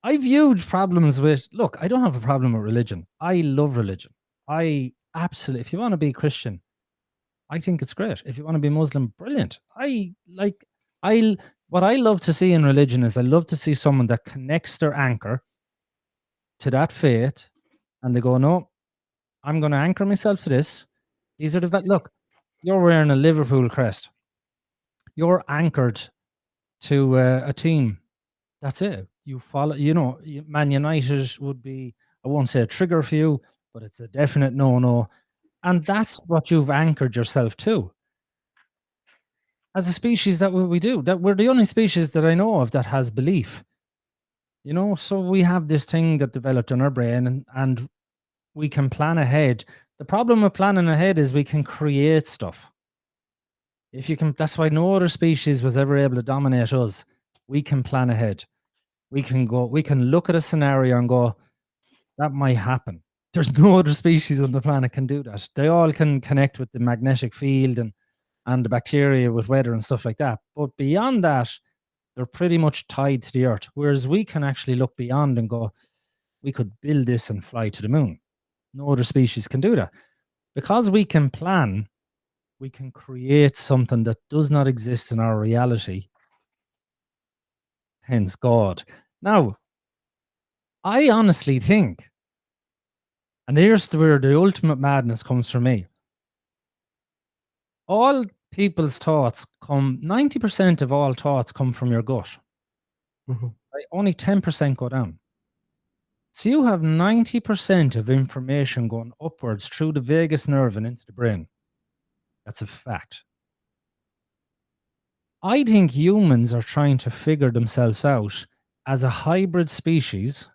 I've huge problems with, look, I don't have a problem with religion. I love religion. I absolutely, if you want to be Christian, I think it's great. If you want to be Muslim, brilliant. What I love to see in religion is I love to see someone that connects their anchor to that faith and they go, no, I'm going to anchor myself to this. These are look, you're wearing a Liverpool crest. You're anchored to a team. That's it. You follow, Man United would be, I won't say a trigger for you, but it's a definite no. And that's what you've anchored yourself to. As a species, that what we do. That we're the only species that I know of that has belief. So we have this thing that developed in our brain and we can plan ahead. The problem with planning ahead is we can create stuff. That's why no other species was ever able to dominate us. We can plan ahead. We can look at a scenario and go, that might happen. There's no other species on the planet can do that. They all can connect with the magnetic field and the bacteria with weather and stuff like that. But beyond that, they're pretty much tied to the Earth. Whereas we can actually look beyond and go, we could build this and fly to the moon. No other species can do that. Because we can plan, we can create something that does not exist in our reality. Hence God. Now, I honestly think, and here's where the ultimate madness comes from me. All people's thoughts 90% of all thoughts come from your gut. Mm-hmm. Right? Only 10% go down. So you have 90% of information going upwards through the vagus nerve and into the brain. That's a fact. I think humans are trying to figure themselves out as a hybrid species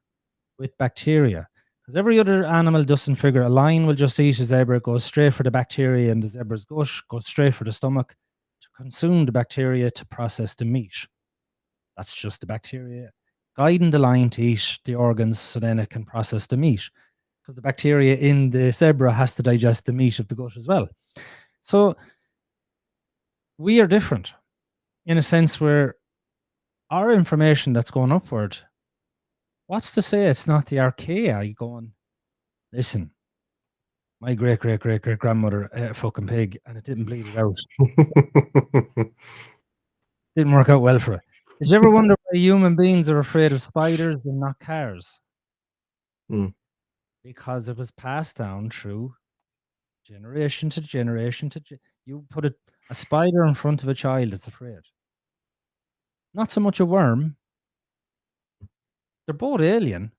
with bacteria. Because every other animal doesn't figure. A lion will just eat a zebra, goes straight for the bacteria in the zebra's gut, goes straight for the stomach to consume the bacteria to process the meat. That's just the bacteria guiding the lion to eat the organs so then it can process the meat. Because the bacteria in the zebra has to digest the meat of the gut as well. So we are different in a sense where our information that's going upward, what's to say it's not the archaea going, listen, my great-great-great-great-grandmother ate a fucking pig and it didn't bleed it out. Didn't work out well for it. Did you ever wonder why human beings are afraid of spiders and not cars? Because it was passed down through generation to generation you put a spider in front of a child that's afraid. Not so much a worm. They're both alien,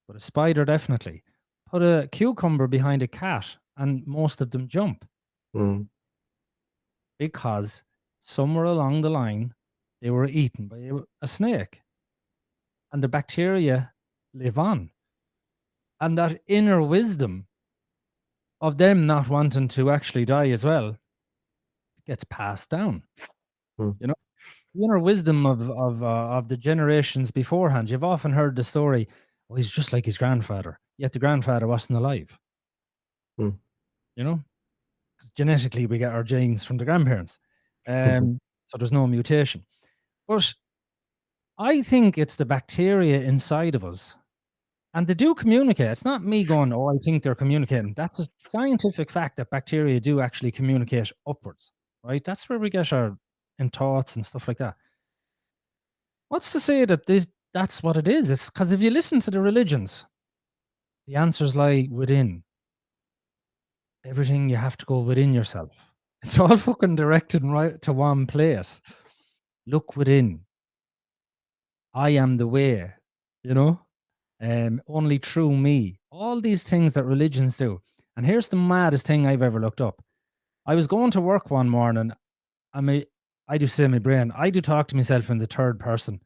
but a spider definitely. Put a cucumber behind a cat and most of them jump. Because somewhere along the line they were eaten by a snake. And the bacteria live on. And that inner wisdom of them not wanting to actually die as well gets passed down. The inner wisdom of the generations beforehand. You've often heard the story, oh, he's just like his grandfather, yet the grandfather wasn't alive. Genetically we get our genes from the grandparents. So there's no mutation. But I think it's the bacteria inside of us. And they do communicate. It's not me going, oh, I think they're communicating. That's a scientific fact that bacteria do actually communicate upwards, right? That's where we get our in thoughts and stuff like that. What's to say that that's what it is? It's because if you listen to the religions, the answers lie within. Everything you have to go within yourself. It's all fucking directed right to one place. Look within. I am the way, you know? Only through me. All these things that religions do. And here's the maddest thing I've ever looked up. I was going to work one morning. I do say in my brain, I do talk to myself in the third person,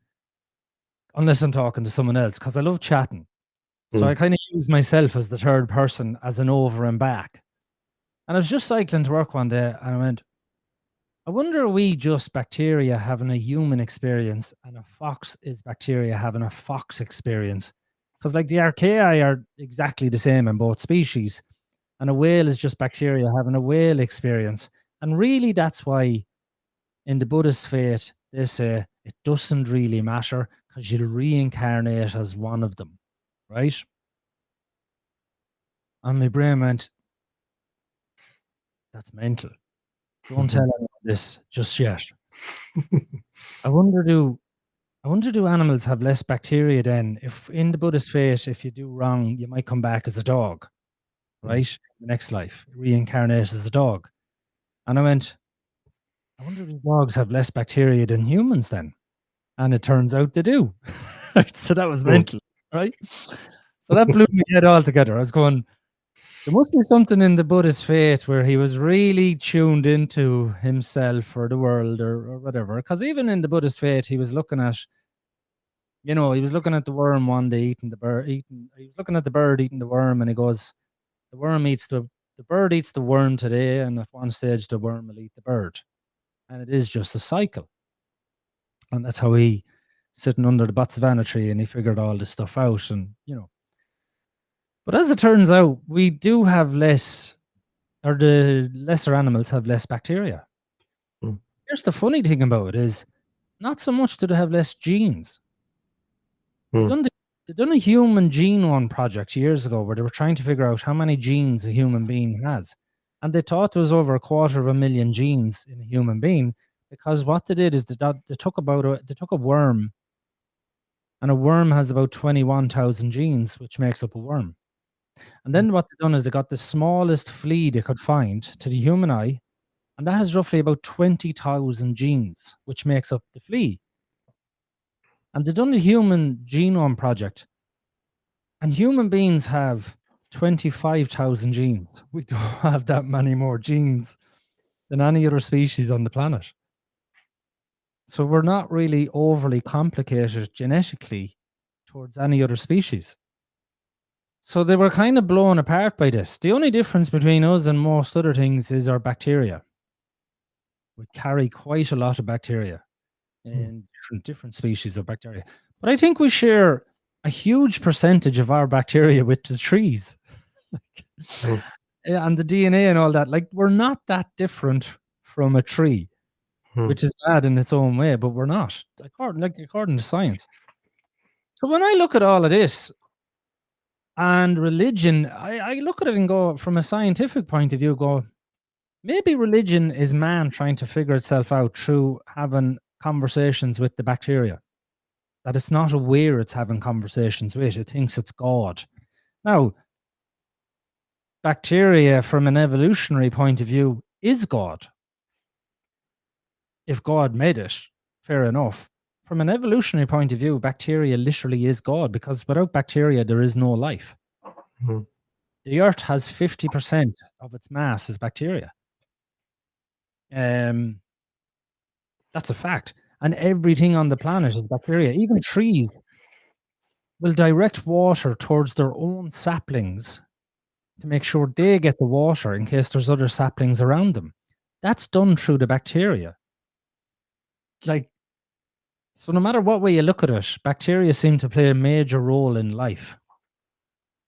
unless I'm talking to someone else, because I love chatting. So I kind of use myself as the third person, as an over and back. And I was just cycling to work one day and I went, I wonder, are we just bacteria having a human experience and a fox is bacteria having a fox experience? Because like the archaea are exactly the same in both species, and a whale is just bacteria having a whale experience. And really, that's why in the Buddhist faith, they say it doesn't really matter because you'll reincarnate as one of them, right? And my brain went, that's mental. Don't tell anyone this just yet. I wonder, do animals have less bacteria then? If in the Buddhist faith, if you do wrong, you might come back as a dog, right? The next life, reincarnate as a dog. And I went, I wonder, do dogs have less bacteria than humans then? And it turns out they do. Right? So that was mental, right? So that blew my head altogether. I was going, there must be something in the Buddhist faith where he was really tuned into himself or the world or whatever. Because even in the Buddhist faith, he was looking at, he was looking at the worm one day eating the bird, he was looking at the bird eating the worm, and he goes, the bird eats the worm today, and at one stage the worm will eat the bird. And it is just a cycle. And that's how he, sitting under the Botswana tree, and he figured all this stuff out. And, but as it turns out, we do have less, or the lesser animals have less bacteria. Here's the funny thing about it is, not so much do they have less genes. They done a human genome project years ago where they were trying to figure out how many genes a human being has. And they thought there was over 250,000 genes in a human being, because what they did is they took a worm, and a worm has about 21,000 genes, which makes up a worm. And then what they've done is they got the smallest flea they could find to the human eye, and that has roughly about 20,000 genes, which makes up the flea. And they've done a human genome project, and human beings have 25,000 genes. We don't have that many more genes than any other species on the planet. So we're not really overly complicated genetically towards any other species. So they were kind of blown apart by this. The only difference between us and most other things is our bacteria. We carry quite a lot of bacteria in different species of bacteria. But I think we share a huge percentage of our bacteria with the trees. And the DNA and all that. Like, we're not that different from a tree, which is bad in its own way, but we're not, according to science. So when I look at all of this and religion, I look at it and go, from a scientific point of view, maybe religion is man trying to figure itself out through having conversations with the bacteria that it's not aware it's having conversations with. It thinks it's God. Now, bacteria, from an evolutionary point of view, is God. If God made it, fair enough. From an evolutionary point of view, bacteria literally is God, because without bacteria, there is no life. The Earth has 50% of its mass as bacteria. That's a fact. And everything on the planet is bacteria. Even trees will direct water towards their own saplings to make sure they get the water in case there's other saplings around them. That's done through the bacteria. So no matter what way you look at it, bacteria seem to play a major role in life.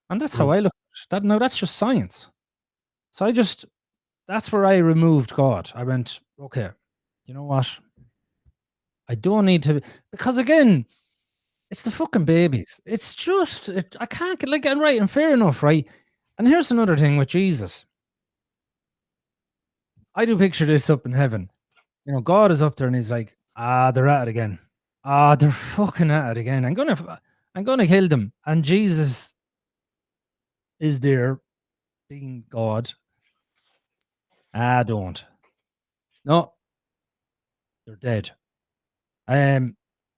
And that's how I look at that. Now, that's just science. So that's where I removed God. I went, okay, you know what? I don't need to, because again, it's the fucking babies. It's just, I can't get, and right, and fair enough, right? And here's another thing with Jesus. I do picture this up in heaven. God is up there and he's like, they're at it again. They're fucking at it again. I'm gonna kill them. And Jesus is there being God. Don't. No, they're dead.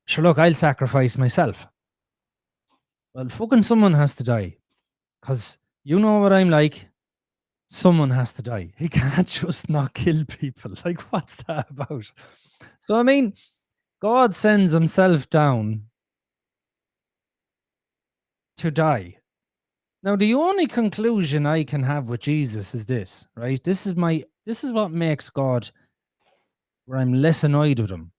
Sure, look, I'll sacrifice myself. Well, fucking someone has to die. Because you know what I'm like. Someone has to die. He can't just not kill people. Like, what's that about? So, I mean, God sends himself down to die. Now, the only conclusion I can have with Jesus is this, right? This is what makes God where I'm less annoyed with him.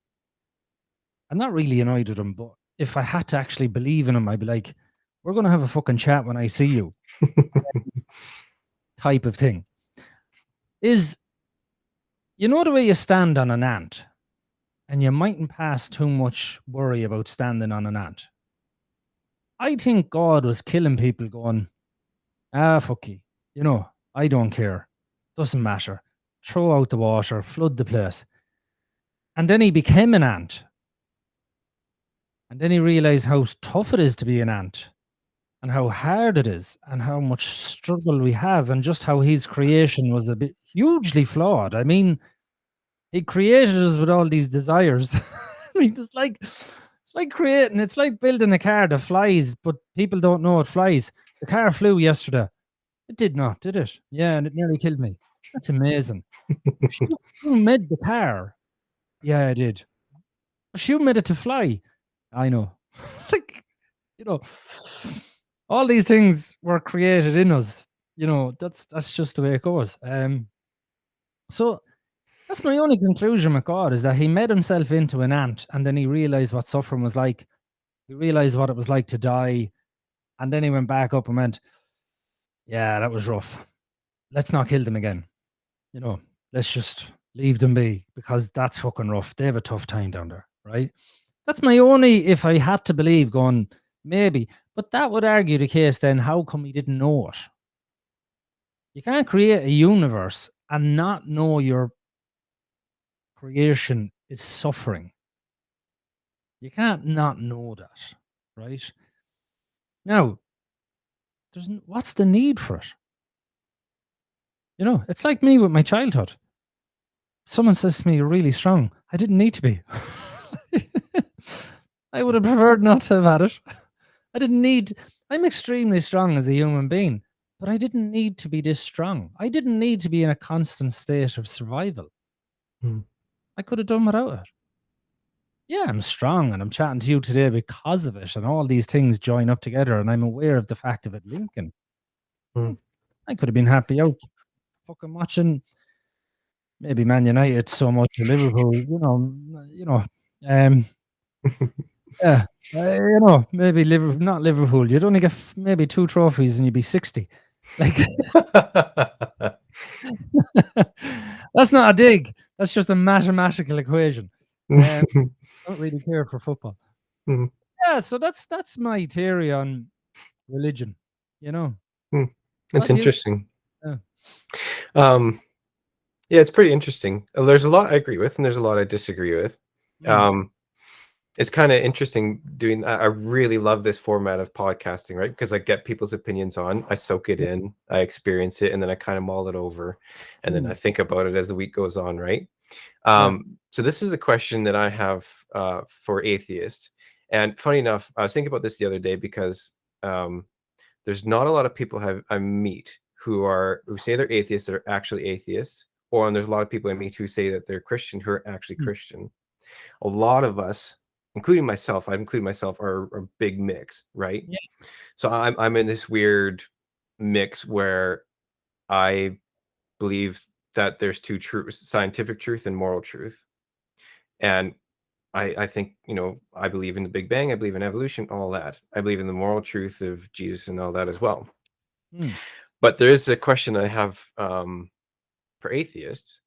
I'm not really annoyed with him, but if I had to actually believe in him, I'd be like, we're gonna have a fucking chat when I see you, type of thing. Is you know the way you stand on an ant, and you mightn't pass too much worry about standing on an ant. I think God was killing people going, fuck you. You know, I don't care. Doesn't matter. Throw out the water, flood the place. And then he became an ant. And then he realized how tough it is to be an ant and how hard it is and how much struggle we have and just how his creation was a bit hugely flawed. I mean, he created us with all these desires. I mean, it's like building a car that flies, but people don't know it flies. The car flew yesterday. It did not, did it? Yeah, and it nearly killed me. That's amazing. You made the car. Yeah, I did. But you made it to fly. I know. Like, you know, all these things were created in us. You know, that's just the way it goes. So that's my only conclusion with God is that he made himself into an ant and then he realized what suffering was like. He realized what it was like to die. And then he went back up and went, yeah, that was rough. Let's not kill them again. You know, let's just leave them be because that's fucking rough. They have a tough time down there, right? That's my only, if I had to believe, going, maybe. But that would argue the case then, how come he didn't know it? You can't create a universe and not know your creation is suffering. You can't not know that, right? Now, what's the need for it? You know, it's like me with my childhood. Someone says to me, "You're really strong." I didn't need to be. I would have preferred not to have had it. I didn't need. I'm extremely strong as a human being, but I didn't need to be this strong. I didn't need to be in a constant state of survival. I could have done without it. Yeah, I'm strong and I'm chatting to you today because of it, and all these things join up together, and I'm aware of the fact of it linking. I could have been happy out fucking watching maybe Man United so much or Liverpool, um, yeah, you know, maybe Liverpool, not Liverpool. You'd only get maybe 2 trophies and you'd be 60. Like, that's not a dig. That's just a mathematical equation. I don't really care for football. Yeah, so that's my theory on religion. You know, It's interesting. Yeah. Yeah, it's pretty interesting. There's a lot I agree with, and there's a lot I disagree with. It's kind of interesting doing. I really love this format of podcasting, right? Because I get people's opinions on, I soak it in, I experience it, and then I kind of mull it over, and then I think about it as the week goes on, right? So this is a question that I have for atheists, and funny enough, I was thinking about this the other day because there's not a lot of people I meet who say they're atheists that are actually atheists, or and there's a lot of people I meet who say that they're Christian who are actually Christian. A lot of us, including myself, I include myself, are a big mix, right? Yeah. So I'm in this weird mix where I believe that there's two truths: scientific truth and moral truth. And I think, I believe in the Big Bang, I believe in evolution, all that. I believe in the moral truth of Jesus and all that as well. But there is a question I have for atheists,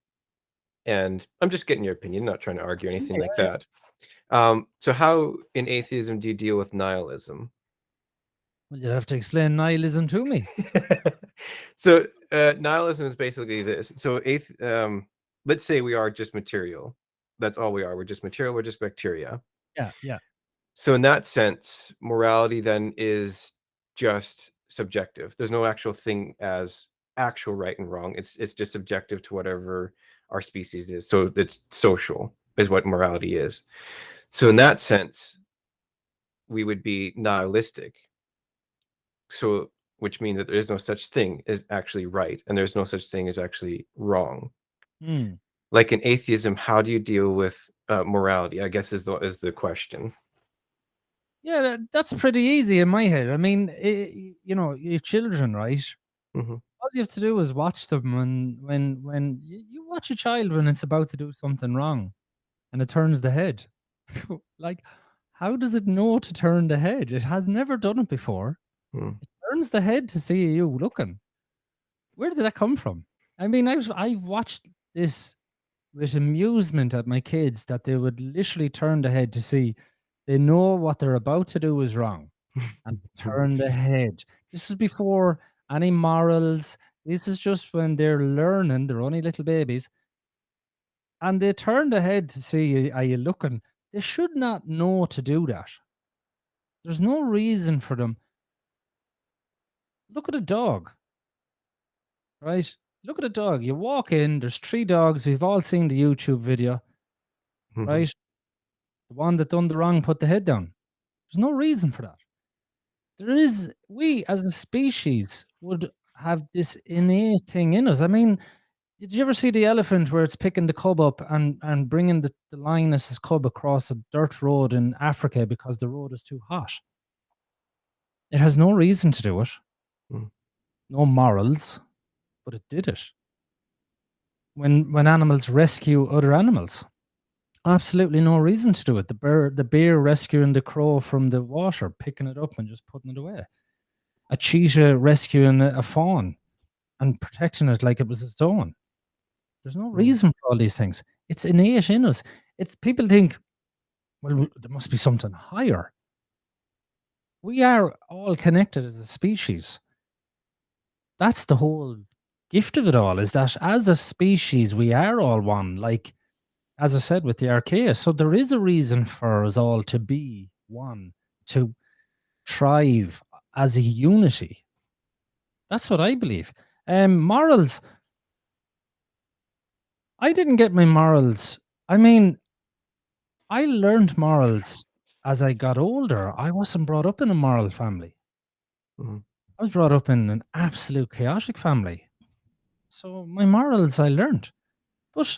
and I'm just getting your opinion, not trying to argue anything like that. So how in atheism do you deal with nihilism? Well, you'd have to explain nihilism to me. So nihilism is basically this. So let's say we are just material. That's all we are. We're just material. We're just bacteria. Yeah. So in that sense, morality then is just subjective. There's no actual thing as actual right and wrong. It's just subjective to whatever our species is. So it's social is what morality is. So in that sense, we would be nihilistic. So which means that there is no such thing as actually right, and there's no such thing as actually wrong. Hmm. Like in atheism, how do you deal with morality? I guess is the question. Yeah, that's pretty easy in my head. I mean, you know, your children, right? Hmm. All you have to do is watch them when you watch a child when it's about to do something wrong and it turns the head. Like, how does it know to turn the head? It has never done it before. Mm. It turns the head to see you looking. Where did that come from? I mean, I've watched this with amusement at my kids that they would literally turn the head to see they know what they're about to do is wrong and turn the head. This was before any morals. This is just when they're learning, they're only little babies, and they turn the head to see are you looking. They should not know to do that. There's no reason for them. Look at a dog, right? Look at a dog. You walk in, there's 3 dogs. We've all seen the YouTube video, Mhm. right? The one that done the wrong put the head down. There's no reason for that. There is, we as a species would have this innate thing in us. I mean, did you ever see the elephant where it's picking the cub up and bringing the lioness's cub across a dirt road in Africa because the road is too hot? It has no reason to do it, Mm. no morals, but it did it. When animals rescue other animals, absolutely no reason to do it. The bear rescuing the crow from the water, picking it up and just putting it away. A cheetah rescuing a fawn and protecting it like it was its own. There's no Mm. reason for all these things. It's innate in us. It's people think, well, there must be something higher. We are all connected as a species. That's the whole gift of it all, is that as a species, we are all one. Like, as I said with the archaea. So there is a reason for us all to be one, to thrive as a unity. That's what I believe. Morals. I didn't get my morals. I mean, I learned morals as I got older. I wasn't brought up in a moral family. Mm. I was brought up in an absolute chaotic family. So my morals I learned. But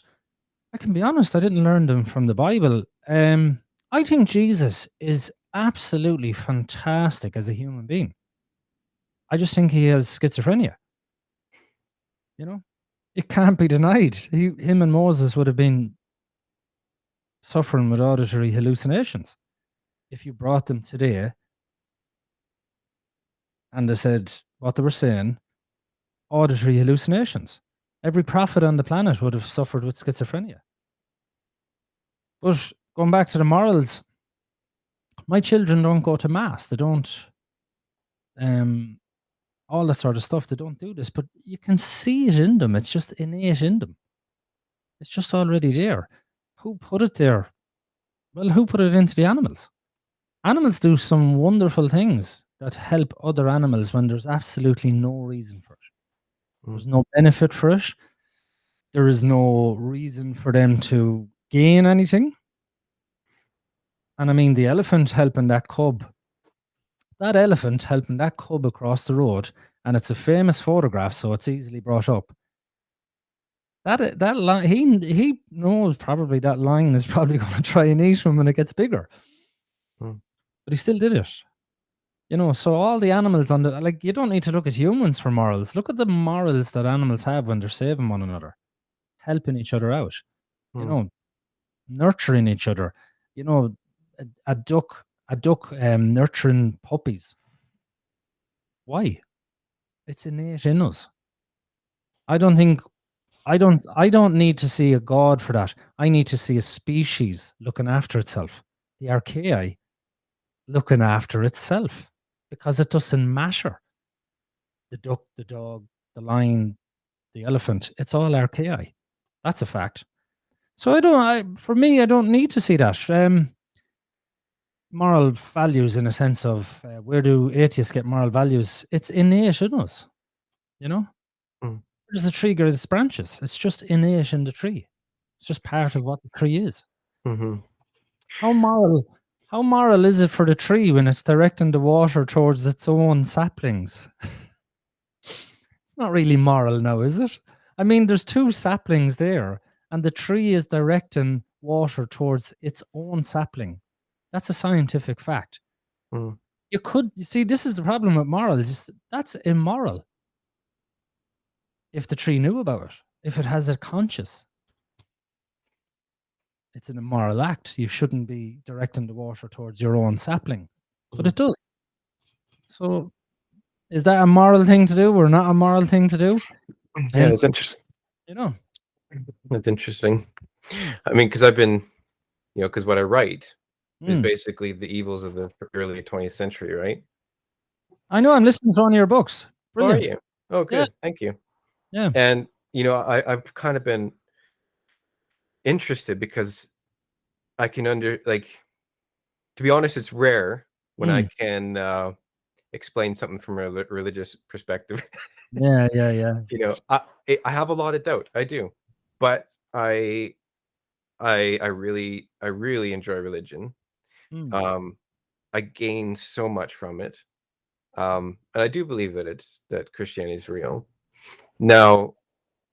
I can be honest, I didn't learn them from the Bible. I think Jesus is absolutely fantastic as a human being. I just think he has schizophrenia. You know, it can't be denied. Him and Moses would have been suffering with auditory hallucinations if you brought them today and they said what they were saying, auditory hallucinations. Every prophet on the planet would have suffered with schizophrenia. But going back to the morals, my children don't go to mass. They don't, um, all that sort of stuff. They don't do this, but you can see it in them. It's just innate in them. It's just already there. Who put it there? Well, who put it into the animals? Animals do some wonderful things that help other animals when there's absolutely no reason for it. Mm. There's no benefit for it. There is no reason for them to gain anything. And I mean, the elephant helping that elephant helping that cub across the road, and it's a famous photograph, so it's easily brought up. That lion, he knows probably that lion is probably going to try and eat him when it gets bigger, Mm. but he still did it. You know, so all the animals on the, like, you don't need to look at humans for morals. Look at the morals that animals have when they're saving one another, helping each other out. You Mm. know, nurturing each other. You know, a duck nurturing puppies. Why? It's innate in us. I don't think I don't need to see a god for that. I need to see a species looking after itself. The archaea looking after itself because it doesn't matter. The duck, the dog, the lion, the elephant, it's all archaea. That's a fact. So for me, I don't need to see that. Moral values in a sense of where do atheists get moral values? It's innate in us, you know? Mm. Where does the tree grow its branches? It's just innate in the tree. It's just part of what the tree is. Hmm. How moral how moral is it for the tree when it's directing the water towards its own saplings? It's not really moral now, is it? I mean, there's 2 saplings there, and the tree is directing water towards its own sapling. That's a scientific fact. Mm. You see, this is the problem with morals. That's immoral if the tree knew about it, if it has a conscience. It's an immoral act. You shouldn't be directing the water towards your own sapling, but it does. So, is that a moral thing to do or not a moral thing to do? Yeah, Depends, that's interesting. you know. That's interesting. Mm, I mean, because I've been, because what I write is mm. basically the evils of the early 20th century, right? I know, I'm listening to one of your books. Oh, are Brilliant. you? Oh, Yeah, good. Thank you. yeah. And I've kind of been interested because I can to be honest, it's rare when I Mm. can explain something from a religious perspective. Yeah, yeah, yeah. I have a lot of doubt. I do, but I really enjoy religion. Mm, Um, I gain so much from it. And I do believe that Christianity is real. Now,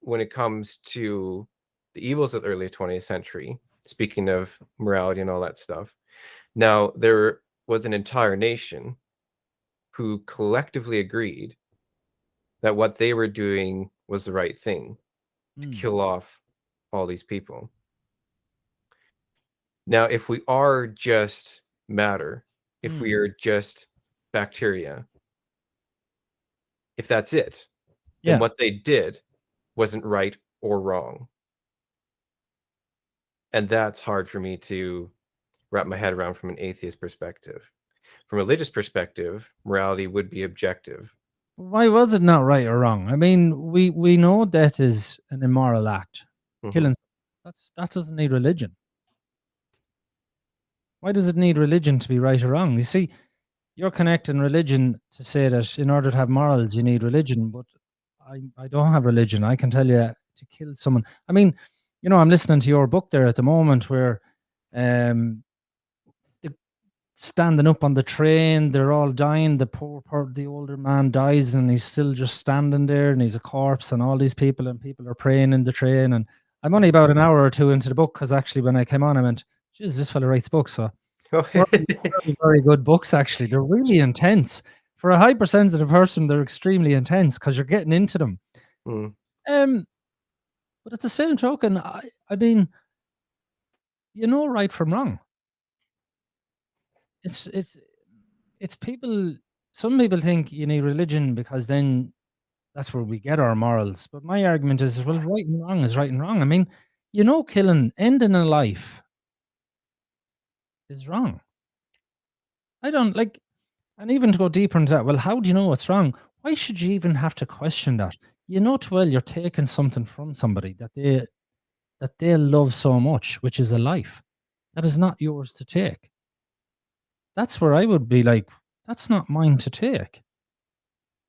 when it comes to the evils of the early 20th century, speaking of morality and all that stuff, now there was an entire nation who collectively agreed that what they were doing was the right thing to mm, kill off all these people. Now, if we are just matter, if we mm. are just bacteria, if that's it, then Yeah. what they did wasn't right or wrong. And that's hard for me to wrap my head around from an atheist perspective. From a religious perspective, morality would be objective. Why was it not right or wrong? I mean, we know death is an immoral act. Mhm. Killing that doesn't need religion. Why does it need religion to be right or wrong? You see, you're connecting religion to say that in order to have morals, you need religion, but I don't have religion. I can tell you to kill someone. I mean, I'm listening to your book there at the moment where um, the standing up on the train, they're all dying. The older man dies, and he's still just standing there, and he's a corpse, and all these people are praying in the train. And I'm only about an hour or two into the book because actually, when I came on, I went, "Jeez, this fella writes books." So very, very, very good books. Actually, they're really intense. For a hypersensitive person, they're extremely intense because you're getting into them. Mm. Um, but at the same token, I mean, right from wrong. It's it's it's people. Some people think you need religion because then that's where we get our morals. But my argument is, well, right and wrong is right and wrong. I mean, ending a life is wrong. I don't like, and even to go deeper into that, well, how do you know what's wrong? Why should you even have to question that? You know too well you're taking something from somebody that they love so much, which is a life that is not yours to take. That's where I would be like, that's not mine to take.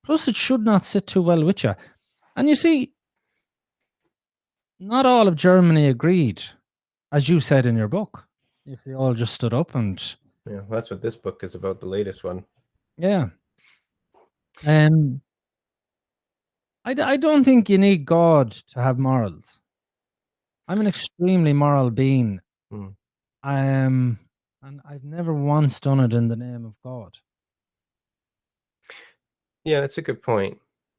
Plus, it should not sit too well with you. And you see, not all of Germany agreed, as you said in your book. If they all just stood up and Yeah, that's what this book is about, the latest one. yeah, um, I don't think you need God to have morals. I'm an extremely moral being. Mm. Um, and I've never once done it in the name of God. Yeah, that's a good point.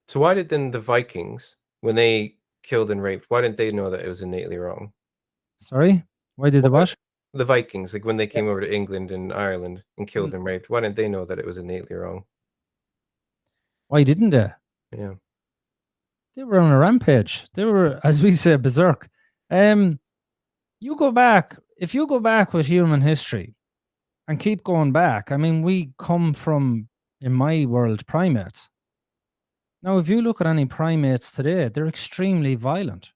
So why did then the Vikings, when they killed and raped, why didn't they know that it was innately wrong? Sorry, why did the Why what? the Vikings, like when they Yeah. came over to England and Ireland and Mm. killed and raped, why didn't they know that it was innately wrong? Why didn't they? Yeah. They were on a rampage. They were, as we say, berserk. Um, if you go back with human history and keep going back, I mean, we come from, in my world, primates. Now, if you look at any primates today, they're extremely violent.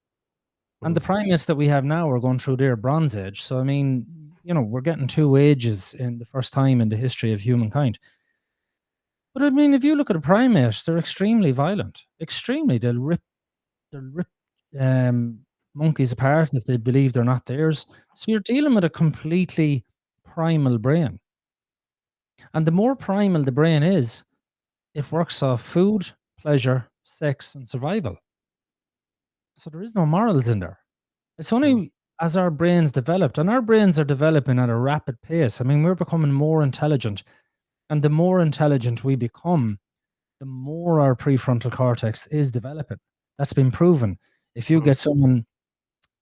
And the Mm. primates that we have now are going through their Bronze Age. So, I mean, we're getting 2 ages in the first time in the history of humankind. But I mean, if you look at a primate, they're extremely violent. Extremely. They'll rip. rip monkeys apart if they believe they're not theirs. So you're dealing with a completely primal brain. And the more primal the brain is, it works off food, pleasure, sex, and survival. So there is no morals in there. It's Mm. only as our brains developed, and our brains are developing at a rapid pace. I mean, we're becoming more intelligent. And the more intelligent we become, the more our prefrontal cortex is developing. That's been proven. If you Mm. get someone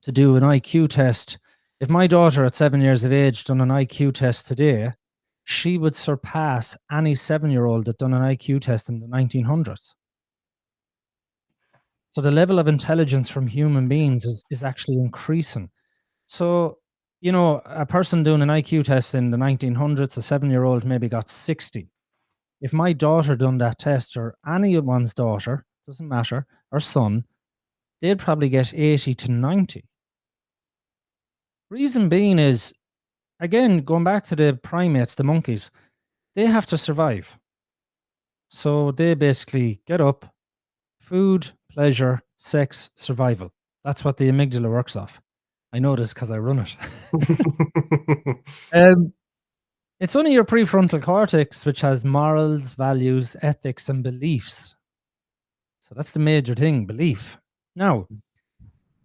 to do an IQ test, if my daughter at 7 years of age done an IQ test today, she would surpass any 7-year-old that done an IQ test in the 1900s. So the level of intelligence from human beings is actually increasing. So, a person doing an IQ test in the 1900s, a 7-year-old maybe got 60. If my daughter done that test, or anyone's daughter, doesn't matter, or son, they'd probably get 80 to 90. Reason being is, again, going back to the primates, the monkeys, they have to survive. So they basically get up, food, pleasure, sex, survival. That's what the amygdala works off. I know this because I run it. um, it's only your prefrontal cortex which has morals, values, ethics, and beliefs. So that's the major thing, belief. Now,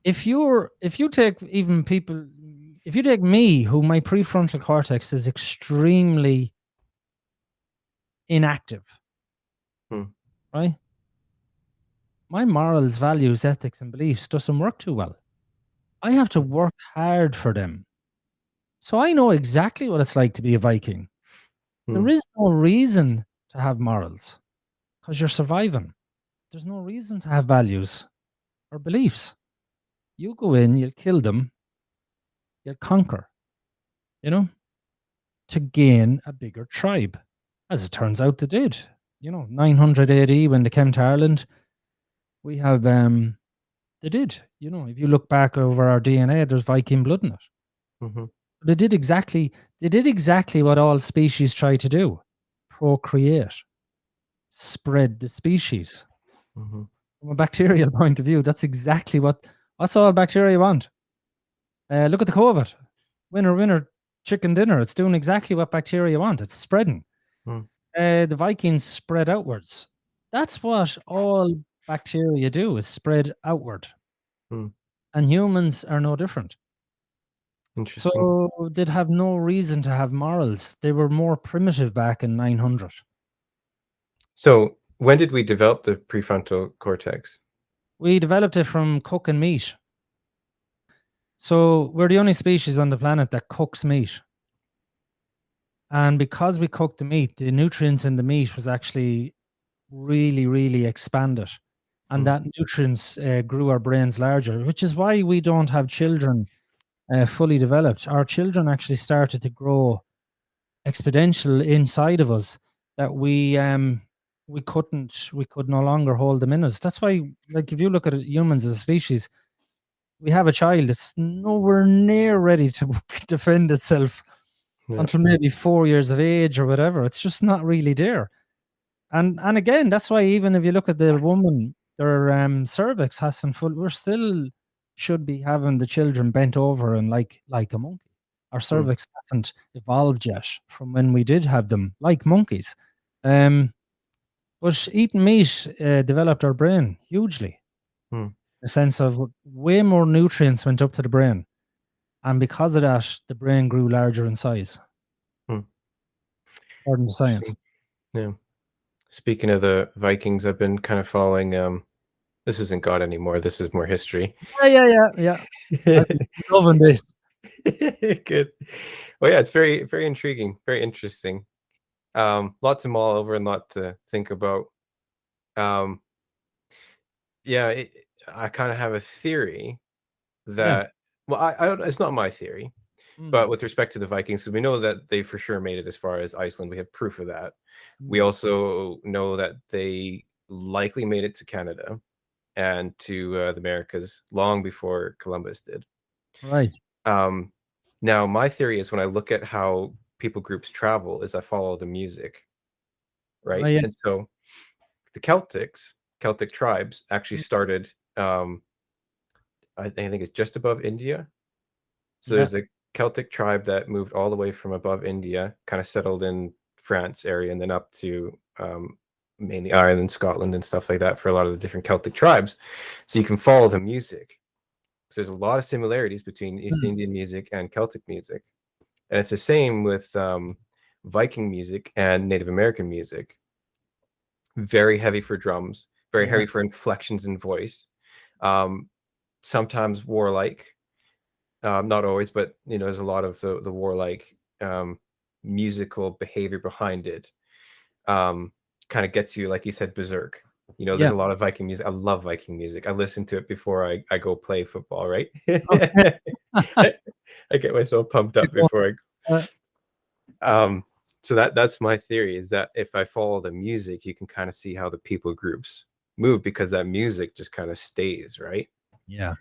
if you take even people, if you take me, who my prefrontal cortex is extremely inactive, Mm. right? My morals, values, ethics, and beliefs doesn't work too well. I have to work hard for them. So I know exactly what it's like to be a Viking. There Mm. is no reason to have morals because you're surviving. There's no reason to have values or beliefs. You go in, you'll kill them, you'll conquer, you know, to gain a bigger tribe. As it turns out, they did. 900 AD when they came to Ireland, we have they did. If you look back over our DNA, there's Viking blood in it. Mhm. They did exactly what all species try to do: procreate, spread the species. Mhm. From a bacterial point of view, that's exactly what's all bacteria want. Look at the COVID. Winner, winner, chicken dinner. It's doing exactly what bacteria want. It's spreading. Mm. The Vikings spread outwards. That's what all bacteria do, is spread outward. Mm. And humans are no different. Interesting. So they'd have no reason to have morals. They were more primitive back in 900. So, when did we develop the prefrontal cortex? We developed it from cooking meat. So we're the only species on the planet that cooks meat. And because we cooked the meat, the nutrients in the meat was actually really, really expanded. And Mm. that nutrients grew our brains larger, which is why we don't have children fully developed. Our children actually started to grow exponential inside of us, that we could no longer hold them in us. That's why, like, if you look at humans as a species, we have a child, it's nowhere near ready to defend itself Yeah. until maybe 4 years of age or whatever. It's just not really there. And again, that's why even if you look at the woman, their cervix hasn't full. We're still should be having the children bent over and like a monkey. Our Mm. cervix hasn't evolved yet from when we did have them like monkeys. Um, but eating meat developed our brain hugely. Mm. The sense of way more nutrients went up to the brain, and because of that, the brain grew larger in size. Mm. According to science. Interesting. Yeah. Speaking of the Vikings, I've been kind of following, this isn't God anymore, this is more history. Yeah, yeah, yeah, yeah. I'm loving this. Good. Well, yeah, it's very, very intriguing, very interesting. Lot to mull over and lot to think about. Um, yeah, I kind of have a theory Yeah. that, well, I don't, it's not my theory, Mm, but with respect to the Vikings, because we know that they for sure made it as far as Iceland. We have proof of that. We mm. also know that they likely made it to Canada and to the Americas long before Columbus did. Right. Um, Now, my theory is when I look at how people groups travel, is I follow the music, right? Right, yeah. And so the Celtic tribes actually Mm, started. um, I think it's just above India. So Yeah. there's a Celtic tribe that moved all the way from above India, kind of settled in France area, and then up to mainly Ireland, Scotland, and stuff like that for a lot of the different Celtic tribes. So you can follow the music. So there's a lot of similarities between East Mm. Indian music and Celtic music, and it's the same with Viking music and Native American music. Very heavy for drums, very Yeah. heavy for inflections in voice. Um, Sometimes warlike, not always, but there's a lot of the warlike musical behavior behind it. Kind of gets you, like you said, berserk. There's Yeah. a lot of Viking music. I love Viking music. I listen to it before I go play football, right? Okay. I get myself pumped up before Uh, so that's my theory, is that if I follow the music, you can kind of see how the people groups move, because that music just kind of stays, right? yeah.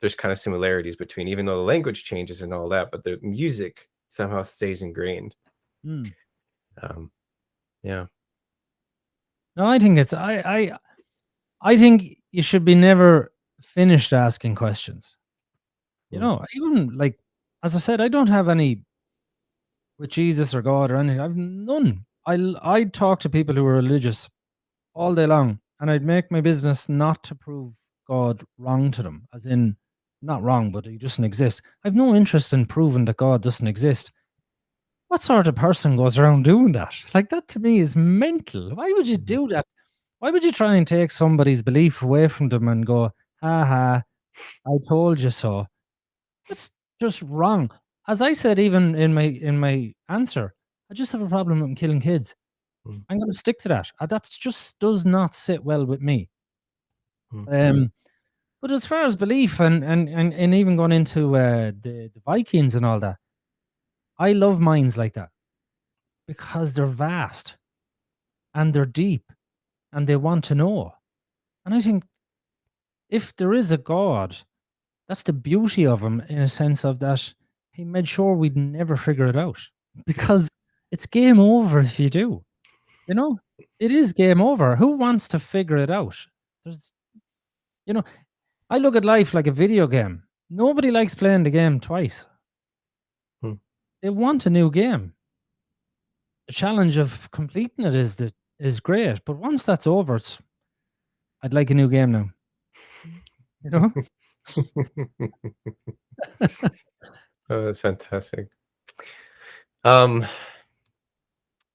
There's kind of similarities between, even though the language changes and all that, but the music somehow stays ingrained. Mm. Um, yeah. No, I think it's I think you should be never finished asking questions. Mm, Even like as I said, I don't have any with Jesus or God or anything. I've none. I'd talk to people who are religious all day long, and I'd make my business not to prove God wrong to them, as in not wrong, but he doesn't exist. I've no interest in proving that God doesn't exist. What sort of person goes around doing that? Like that to me is mental. Why would you mhm, do that? Why would you try and take somebody's belief away from them and go, ha ha, I told you so? That's just wrong. As I said, even in my answer, I just have a problem with killing kids. mm, I'm going to stick to that. That just does not sit well with me. mm, Um, but as far as belief and even going into the Vikings and all that, I love minds like that because they're vast and they're deep and they want to know. And I think if there is a God, that's the beauty of him in a sense of that he made sure we'd never figure it out mm, because it's game over if you do. You know, it is game over. Who wants to figure it out? There's, you know, I look at life like a video game. Nobody likes playing the game twice. mm. They want a new game. The challenge of completing it is great, but once that's over, I'd like a new game now. You know? Oh, that's fantastic. Um,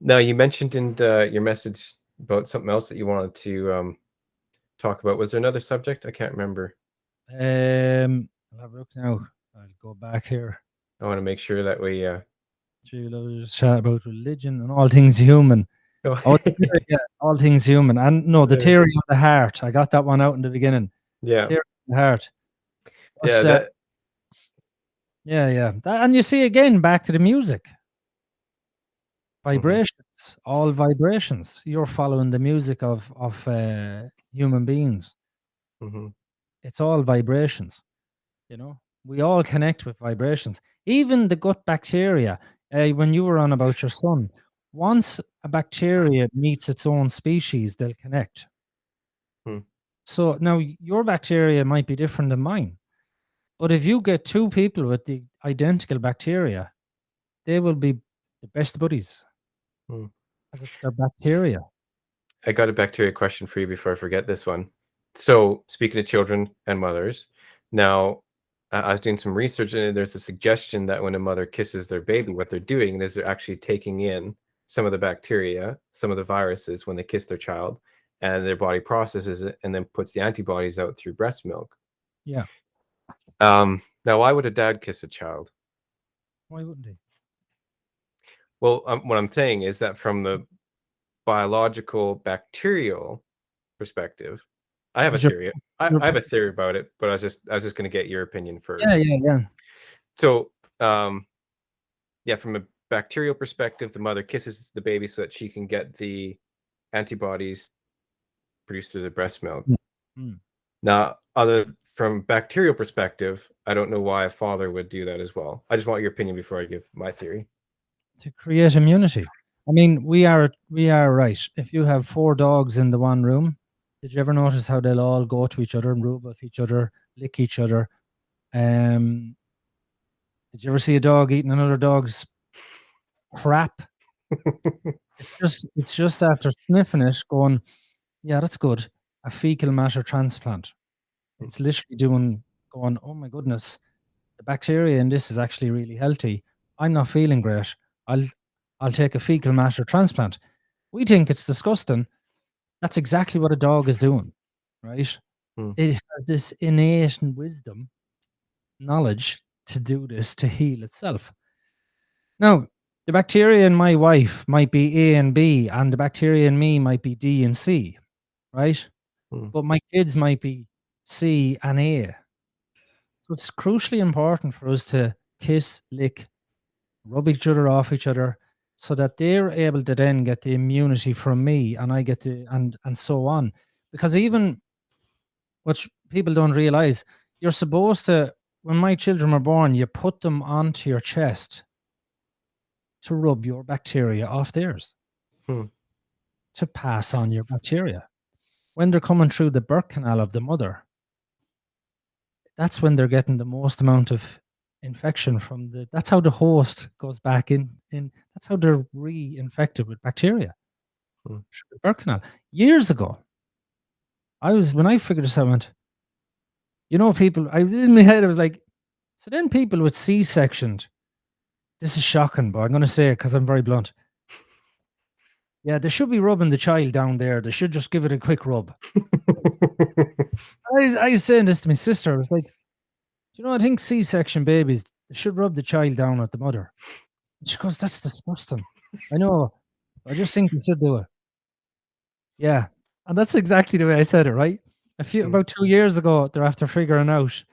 Now you mentioned in your message about something else that you wanted to talk about. Was there another subject? I can't remember. I'll have a look now. I'll go back here. I want to make sure that we. Let's chat about religion and all things human. Oh, Oh, yeah, all things human. And no, the yeah, theory of the heart. I got that one out in the beginning. yeah, Theory of the heart. yeah. But yeah, yeah. And you see again back to the music. Mhm, Vibrations, all vibrations. You're following the music of human beings. mhm, It's all vibrations. You know, we all connect with vibrations. Even the gut bacteria. When you were on about your son, once a bacteria meets its own species, they'll connect. mm, So now your bacteria might be different than mine, but if you get two people with the identical bacteria, they will be the best buddies mm. as it's their bacteria. I got a bacteria question for you before I forget this one. So, speaking of children and mothers, now I was doing some research, and there's a suggestion that when a mother kisses their baby, what they're doing is they're actually taking in some of the bacteria, some of the viruses when they kiss their child, and their body processes it and then puts the antibodies out through breast milk. Yeah. Now, why would a dad kiss a child? Why wouldn't he? Well, what I'm saying is that from the biological bacterial perspective, I have a Because you're, theory. I have a theory about it, but I was just going to get your opinion yeah, first. yeah, yeah. So, yeah, from a bacterial perspective, the mother kisses the baby so that she can get the antibodies produced through the breast milk. Mm, mm. Now, other from bacterial perspective, I don't know why a father would do that as well. I just want your opinion before I give my theory. To create immunity. I mean, we are right. If you have 4 dogs in the one room, Did you ever notice how they'll all go to each other and rub off each other, lick each other? Um, did you ever see a dog eating another dog's crap? It's just after sniffing it, going, yeah, that's good. A fecal matter transplant. It's literally going, oh my goodness, the bacteria in this is actually really healthy. I'm not feeling great. I'll take a fecal matter transplant. We think it's disgusting. That's exactly what a dog is doing, right? Hmm. It has this innate wisdom, knowledge to do this to heal itself. Now, the bacteria in my wife might be A and B, and the bacteria in me might be D and C, right? Hmm. But my kids might be C and A. So it's crucially important for us to kiss, lick, rub each other off each other, so that they're able to then get the immunity from me, and I get the and so on. Because even what people don't realize, you're supposed to, when my children were born, you put them onto your chest to rub your bacteria off theirs, Hmm. to pass on your bacteria. When they're coming through the birth canal of the mother, that's when they're getting the most amount of infection from that's how the host goes back in that's how they're reinfected with bacteria Hmm. through the birth canal. Years ago, when I figured this out, I went, people, I was in my head, I was like, so then people with C-sectioned, this is shocking, but I'm going to say it because I'm very blunt. Yeah, they should be rubbing the child down there. They should just give it a quick rub. I was saying this to my sister. I was like, I think C-section babies, they should rub the child down at the mother. And she goes, that's disgusting. I know. I just think you should do it. Yeah. And that's exactly the way I said it, right? About 2 years ago, they're after figuring out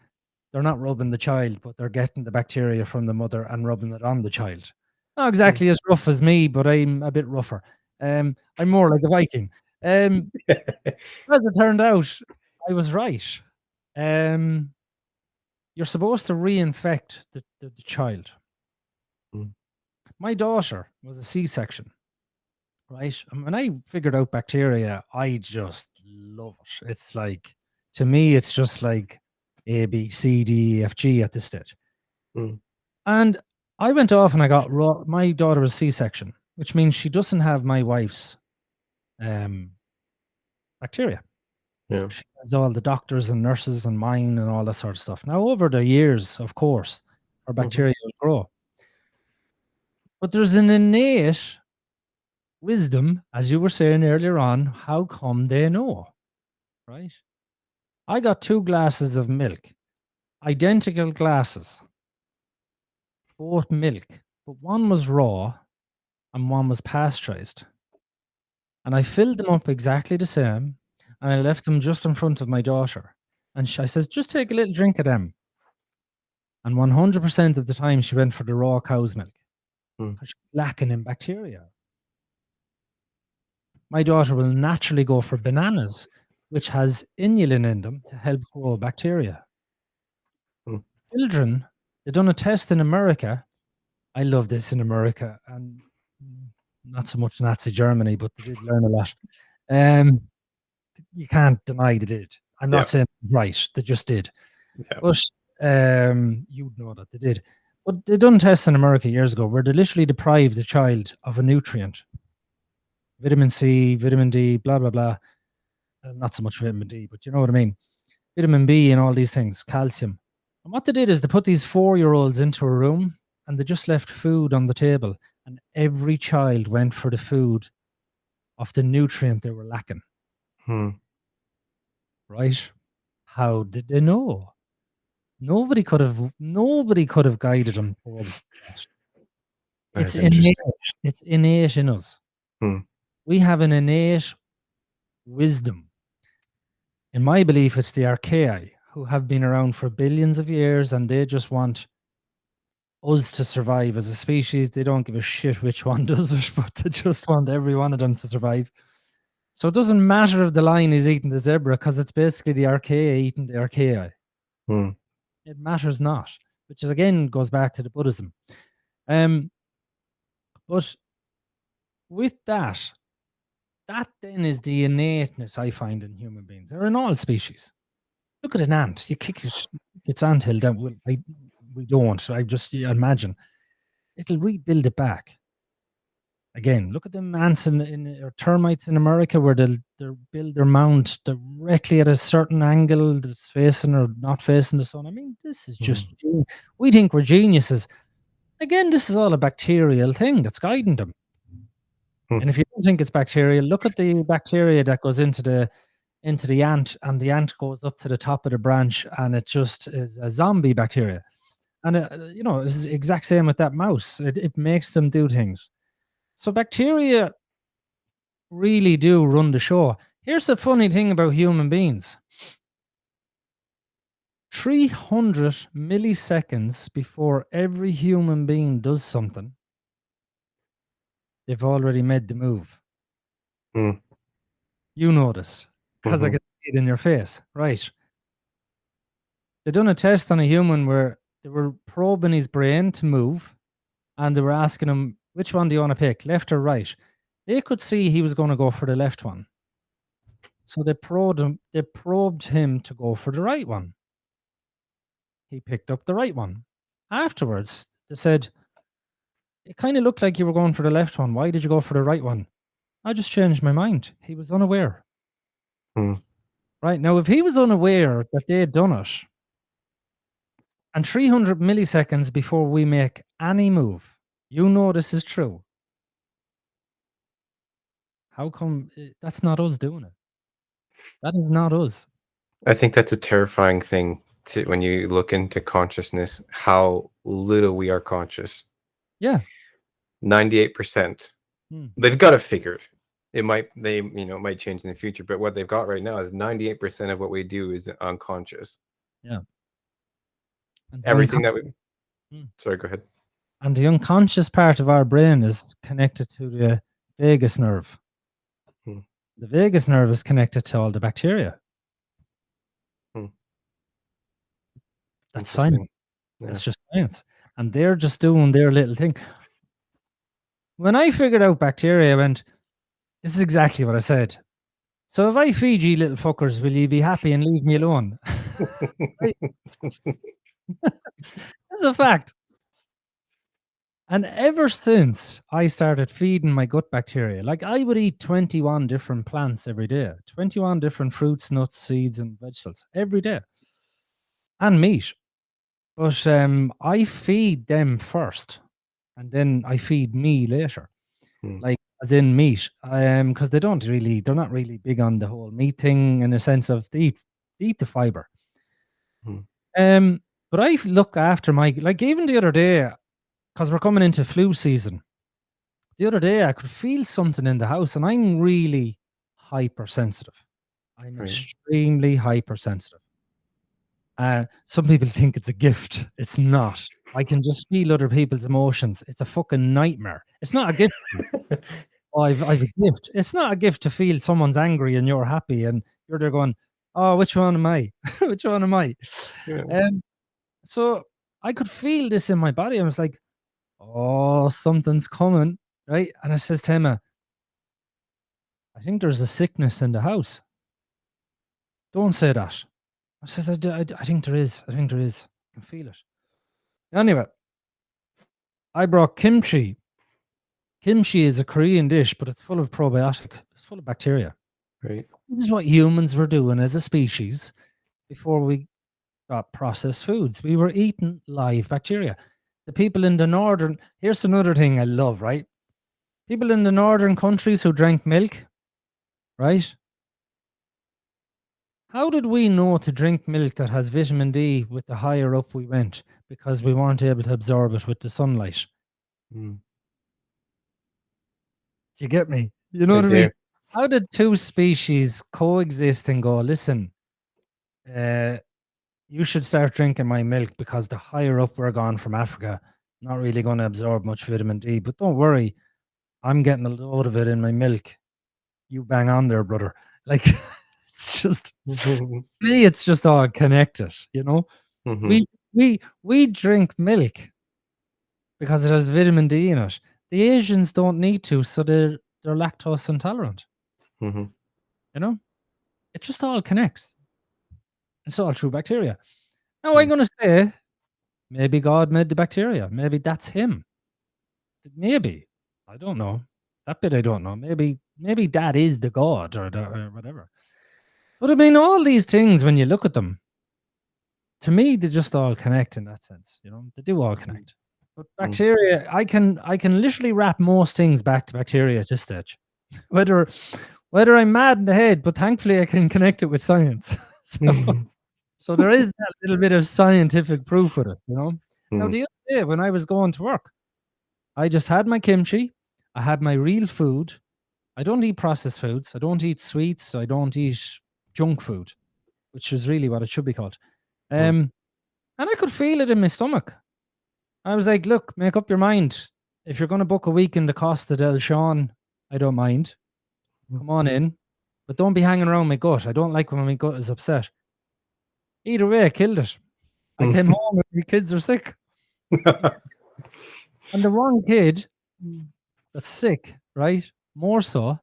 they're not rubbing the child, but they're getting the bacteria from the mother and rubbing it on the child. Not exactly as rough as me, but I'm a bit rougher. I'm more like a Viking. As it turned out, I was right. Um, you're supposed to reinfect the child. Hmm. My daughter was a C-section, right? And when I figured out bacteria, I just love it. It's like, to me, it's just like A, B, C, D, E, F, G at this stage. Hmm. And I went off and I got my daughter was C-section, which means she doesn't have my wife's bacteria. Yeah. She has all the doctors and nurses and mine and all that sort of stuff. Now, over the years, of course, our bacteria will grow. But there's an innate wisdom, as you were saying earlier on, how come they know, right? I got 2 glasses of milk, identical glasses, both milk, but one was raw and one was pasteurized. And I filled them up exactly the same, and I left them just in front of my daughter. And I says, just take a little drink of them. And 100% of the time, she went for the raw cow's milk Hmm. because she's lacking in bacteria. My daughter will naturally go for bananas, which has inulin in them to help grow bacteria. Hmm. Children, they done a test in America. I love this in America, and not so much Nazi Germany, but they did learn a lot. You can't deny they did. I'm not Yeah. saying right, they just did. Yeah. But you'd know that they did. But they done tests in America years ago where they literally deprived the child of a nutrient. Vitamin C, vitamin D, blah, blah, blah. Not so much vitamin D, but you know what I mean. Vitamin B and all these things, calcium. And what they did is they put these 4-year-olds into a room and they just left food on the table. And every child went for the food of the nutrient they were lacking. Hmm. Right? How did they know? Nobody could have guided them towards that. That's It's innate. interesting. It's innate in us. Hmm. We have an innate wisdom. In my belief, it's the archaea who have been around for billions of years and they just want us to survive as a species. They don't give a shit which one does it, but they just want every one of them to survive. So it doesn't matter if the lion is eating the zebra because it's basically the archaea eating the archaea. Hmm. It matters not, which is again goes back to the Buddhism. But with that, That then is the innateness I find in human beings, or in all species. Look at an ant. You kick its anthill down. Well, we don't. I just imagine it'll rebuild it back. Again, look at them ants or termites in America, where they'll build their mound directly at a certain angle that's facing or not facing the sun. I mean, this is just we think we're geniuses. Again, this is all a bacterial thing that's guiding them. And if you don't think it's bacterial, look at the bacteria that goes into the ant, and the ant goes up to the top of the branch, and it just is a zombie bacteria. And it's the exact same with that mouse. It makes them do things. So bacteria really do run the show. Here's the funny thing about human beings. 300 milliseconds before every human being does something, they've already made the move. You know this, because I can see it in your face. Right. They done a test on a human where they were probing his brain to move, and they were asking him, which one do you want to pick, left or right? They could see he was going to go for the left one. So they probed him to go for the right one. He picked up the right one. Afterwards, they said, it kind of looked like you were going for the left one. Why did you go for the right one? I just changed my mind. He was unaware. Right. Now, if he was unaware that they had done it, and 300 milliseconds before we make any move, you know this is true. How come that's not us doing it? That is not us. I think that's a terrifying thing when you look into consciousness, how little we are conscious. Yeah. 98%. They've got it figured. It might change in the future, but what they've got right now is 98% of what we do is unconscious. Yeah. And everything that we sorry, go ahead. And the unconscious part of our brain is connected to the vagus nerve. The vagus nerve is connected to all the bacteria. That's science. Yeah. It's just science. And they're just doing their little thing. When I figured out bacteria, I went, this is exactly what I said. So if I feed you little fuckers, will you be happy and leave me alone? This is a fact. And ever since I started feeding my gut bacteria, like I would eat 21 different plants every day, 21 different fruits, nuts, seeds, and vegetables every day, and meat. But I feed them first, and then I feed me later, like as in meat, because they're not really big on the whole meat thing in a sense of they eat the fiber. But I look after even the other day, because we're coming into flu season. The other day, I could feel something in the house, and I'm really hypersensitive. I'm extremely hypersensitive. Some people think it's a gift. It's not. I can just feel other people's emotions. It's a fucking nightmare. It's not a gift. I've a gift. It's not a gift to feel someone's angry and you're happy, and you're there going, "Oh, which one am I? Which one am I?" Yeah. So I could feel this in my body. I was like, "Oh, something's coming." Right. And I says to Emma, I think there's a sickness in the house. Don't say that. I says, I think there is. I think there is. I can feel it. Anyway, I brought kimchi. Kimchi is a Korean dish, but it's full of probiotic. It's full of bacteria. Right. This is what humans were doing as a species before we got processed foods. We were eating live bacteria. The people in the northern, here's another thing I love, right? People in the northern countries who drank milk, right? How did we know to drink milk that has vitamin D with the higher up we went? Because we weren't able to absorb it with the sunlight. Do you get me? You know what I mean? How did two species coexist and go, listen, you should start drinking my milk because the higher up we're gone from Africa, not really going to absorb much vitamin D. But don't worry, I'm getting a load of it in my milk. You bang on there, brother. Like, it's just, me, it's just all connected, you know? We drink milk because it has vitamin D in it. The Asians don't need to, so they're lactose intolerant. Mm-hmm. You know, it just all connects. It's all through bacteria. Now, I'm Mm. going to say maybe God made the bacteria. Maybe that's him. Maybe. I don't know. That bit I don't know. Maybe that is the God or whatever. But I mean, all these things, when you look at them, to me, they just all connect in that sense. You know, they do all connect. But Mm. bacteria, I can literally wrap most things back to bacteria at this stage. Whether I'm mad in the head, but thankfully I can connect it with science. So there is that little bit of scientific proof with it, you know. Now Mm. the other day when I was going to work, I just had my kimchi, I had my real food. I don't eat processed foods, I don't eat sweets, I don't eat junk food, which is really what it should be called. Mm. And I could feel it in my stomach. I was like, look, make up your mind. If you're going to book a week in the Costa del Sean, I don't mind. Come on in. But don't be hanging around my gut. I don't like when my gut is upset. Either way, I killed it. I came Mm. home and my kids are sick. And the one kid that's sick, right? More so,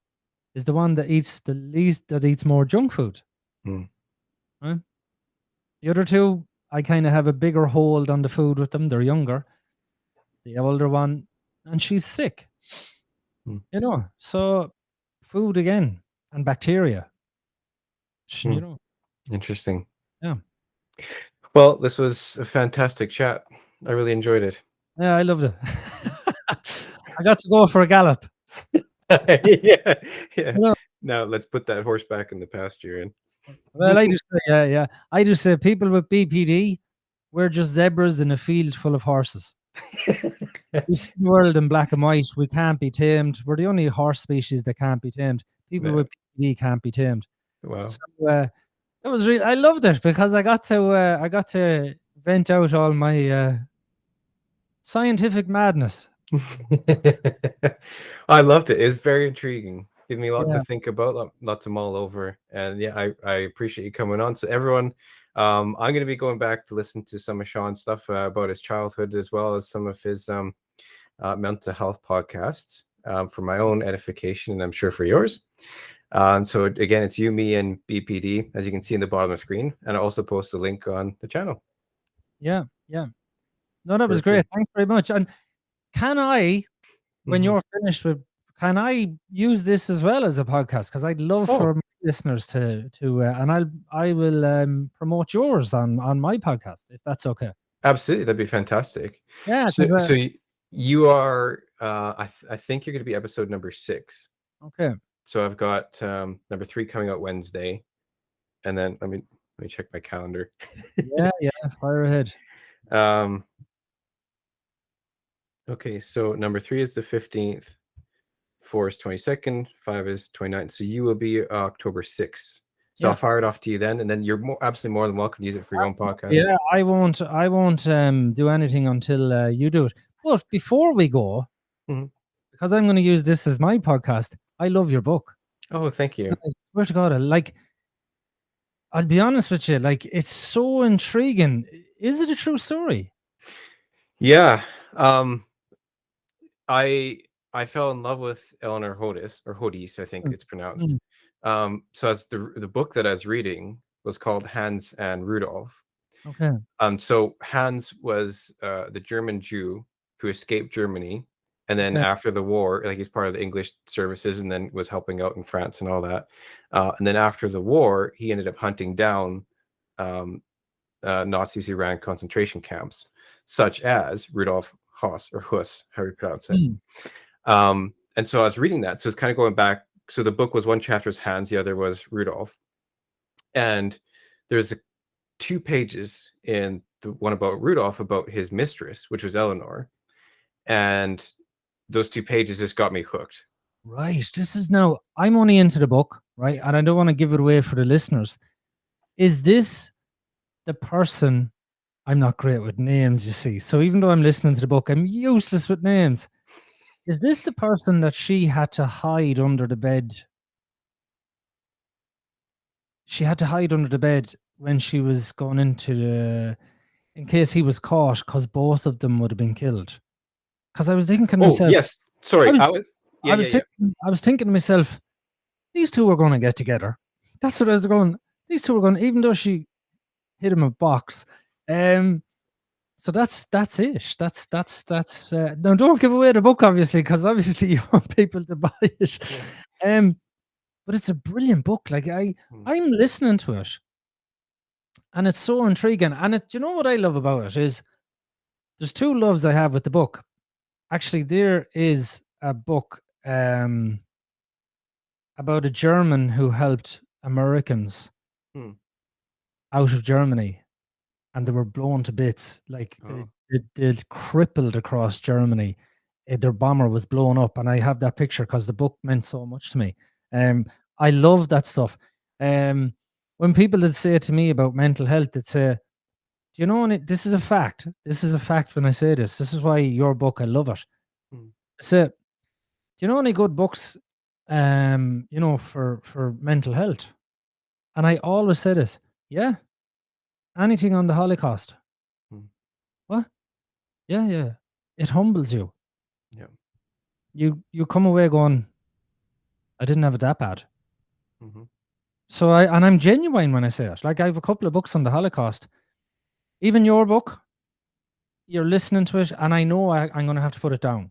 is the one that eats the least, that eats more junk food. Mm. Right? The other two, I kind of have a bigger hold on the food with them. They're younger. The older one, and she's sick. Mm. You know, so food again and bacteria. You Mm. know, Interesting. yeah, Well, this was a fantastic chat. I really enjoyed it. yeah, I loved it. I got to go for a gallop. Yeah, yeah. You know, Now let's put that horse back in the pasture and well, I just say, yeah. I just say people with BPD, we're just zebras in a field full of horses. We see the world in black and white. We can't be tamed. We're the only horse species that can't be tamed. People no. with BPD can't be tamed. Wow. So that was really. I loved it because I got to vent out all my scientific madness. I loved it. It's very intriguing. Give me a lot to Yeah, think about, lot to mull over. And yeah, I appreciate you coming on. So everyone, I'm going to be going back to listen to some of Sean's stuff about his childhood as well as some of his mental health podcasts for my own edification and I'm sure for yours. So again, it's you, me, and BPD, as you can see in the bottom of the screen. And I also post a link on the channel. yeah. No, that was great. Perfect. Thanks very much. And can I, when Mhm. you're finished with, can I use this as well as a podcast? Because I'd love Oh, for my listeners and I will promote yours on my podcast if that's okay. absolutely. That'd be fantastic. Yeah, So, because you are, I think you're going to be episode number 6. okay. So I've got number 3 coming out Wednesday, and then let me check my calendar. Yeah, fire ahead. um, okay, so number 3 is the 15th, 4 is 22nd, 5 is 29th. So you will be October 6th. So I'll Yeah, fire it off to you then, and then you're absolutely more than welcome to use it for your own podcast. yeah. I won't do anything until you do it. But before we go, Mhm. because I'm going to use this as my podcast, I love your book. Oh, thank you. I swear to God, I'll be honest with you, like it's so intriguing. Is it a true story? Yeah. I I fell in love with Eleanor Hodis, or Hodis, I think Mm, it's pronounced. mm, So as the book that I was reading was called Hans and Rudolph. okay, So Hans was the German Jew who escaped Germany, and then okay. after the war, like he's part of the English services, and then was helping out in France and all that. And then after the war, he ended up hunting down um, Nazis who ran concentration camps, such as Rudolf Höss or Huss, how you pronounce it. Mm, And so I was reading that, so it's kind of going back. So the book was one chapter was Hans, the other was Rudolf, and there's 2 pages in the one about Rudolph about his mistress, which was Eleanor, and those 2 pages just got me hooked. right. This is now, I'm only into the book, right? And I don't want to give it away for the listeners. Is this the person? I'm not great with names, you see. So even though I'm listening to the book, I'm useless with names. Is this the person that she had to hide under the bed? She had to hide under the bed when she was going into in case he was caught, because both of them would have been killed. Because I was thinking to Oh myself, yes, I sorry, was, I was yeah, I was yeah, yeah. thinking, I was thinking to myself, these two were going to get together. That's what I was going. These two were going, even though she hit him a box. So that's it. That's. Now, don't give away the book, obviously, because obviously you want people to buy it. But it's a brilliant book. Like I'm listening to it, and it's so intriguing. And you know what I love about it is there's two loves I have with the book. Actually, there is a book about a German who helped Americans out of Germany, and they were blown to bits. Like they crippled across Germany. Their bomber was blown up, and I have that picture because the book meant so much to me. I love that stuff. When people would say to me about mental health, they'd say, "Do you know?" And this is a fact. This is a fact. When I say this, this is why your book, I love it. So, do you know any good books, for mental health? And I always say this, yeah, anything on the Holocaust. What? Yeah. It humbles you. Yeah. You come away going, I didn't have it that bad. So I'm genuine when I say it. Like I have a couple of books on the Holocaust. Even your book, you're listening to it, and I know I'm going to have to put it down,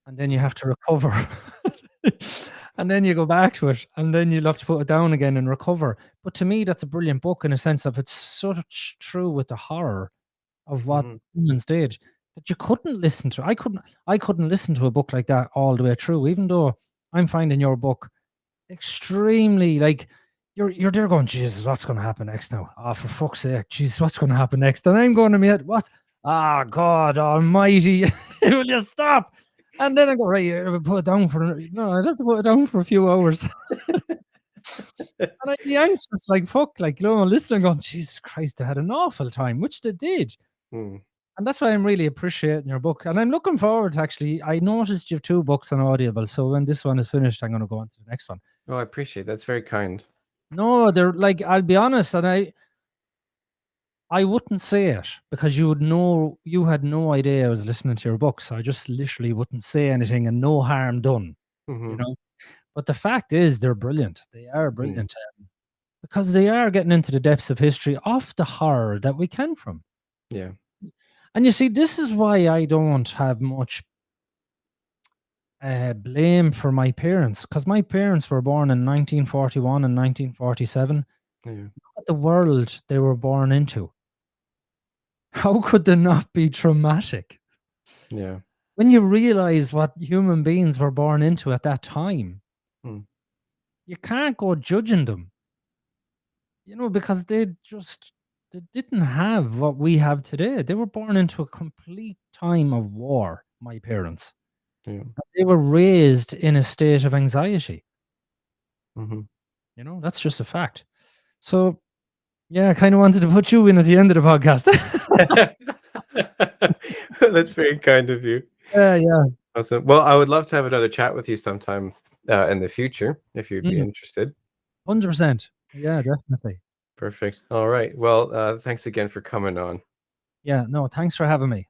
and then you have to recover, and then you go back to it, and then you'll have to put it down again and recover. But to me, that's a brilliant book in a sense of it's sort of true with the horror of what humans did that you couldn't listen to. I couldn't listen to a book like that all the way through, even though I'm finding your book extremely like you're there going, Jesus, what's going to happen next now? Oh, for fuck's sake, Jesus, what's going to happen next? And I'm going to me head, what? Ah, God Almighty, will you stop? And then I go, right, I'll put it down for no, I'd have to put it down for a few hours. And I'd be anxious, like fuck, like listening, going, Jesus Christ, they had an awful time, which they did. And that's why I'm really appreciating your book. And I'm looking forward to actually, I noticed you have 2 books on Audible. So when this one is finished, I'm going to go on to the next one. Oh, I appreciate that. That's very kind. No, they're like, I'll be honest, and I wouldn't say it because you had no idea I was listening to your book. So I just literally wouldn't say anything and no harm done, But the fact is, they're brilliant. They are brilliant because they are getting into the depths of history of the horror that we came from. Yeah. And you see, this is why I don't have much blame for my parents, because my parents were born in 1941 and 1947. Yeah. Look at the world they were born into. How could they not be traumatic? Yeah. When you realize what human beings were born into at that time, you can't go judging them, because they didn't have what we have today. They were born into a complete time of war, my parents. Yeah. They were raised in a state of anxiety. That's just a fact. So, yeah, I kind of wanted to put you in at the end of the podcast. That's very kind of you. Yeah. Awesome. Well, I would love to have another chat with you sometime in the future, if you'd be interested. 100%. Yeah, definitely. Perfect. All right. Well, thanks again for coming on. Yeah, no, thanks for having me.